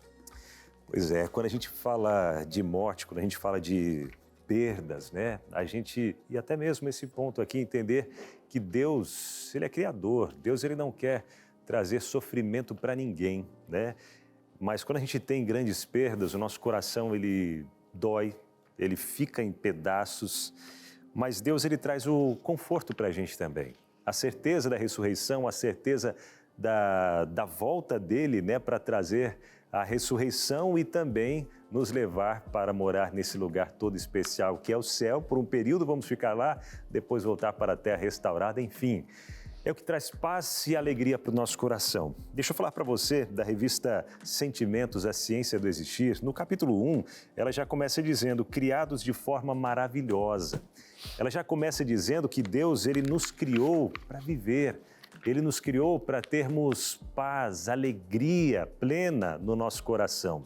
Pois é, quando a gente fala de morte, quando a gente fala de perdas, né? A gente, e até mesmo esse ponto aqui, entender que Deus, Ele é Criador. Deus, Ele não quer trazer sofrimento para ninguém, né? Mas quando a gente tem grandes perdas, o nosso coração, ele dói, ele fica em pedaços. Mas Deus, Ele traz o conforto para a gente também. A certeza da ressurreição, a certeza da volta dEle, né? Para trazer a ressurreição e também nos levar para morar nesse lugar todo especial que é o céu. Por um período vamos ficar lá, depois voltar para a terra restaurada, enfim. É o que traz paz e alegria para o nosso coração. Deixa eu falar para você da revista Sentimentos, a Ciência do Existir. No capítulo 1, ela já começa dizendo, criados de forma maravilhosa. Ela já começa dizendo que Deus, Ele nos criou para viver. Ele nos criou para termos paz, alegria plena no nosso coração.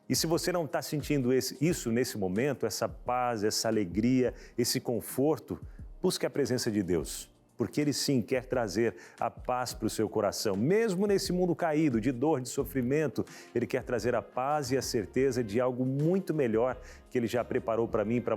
E se você não está sentindo isso nesse momento, essa paz, essa alegria, esse conforto, busque a presença de Deus. Porque Ele sim quer trazer a paz para o seu coração. Mesmo nesse mundo caído, de dor, de sofrimento, Ele quer trazer a paz e a certeza de algo muito melhor que Ele já preparou para mim e para você.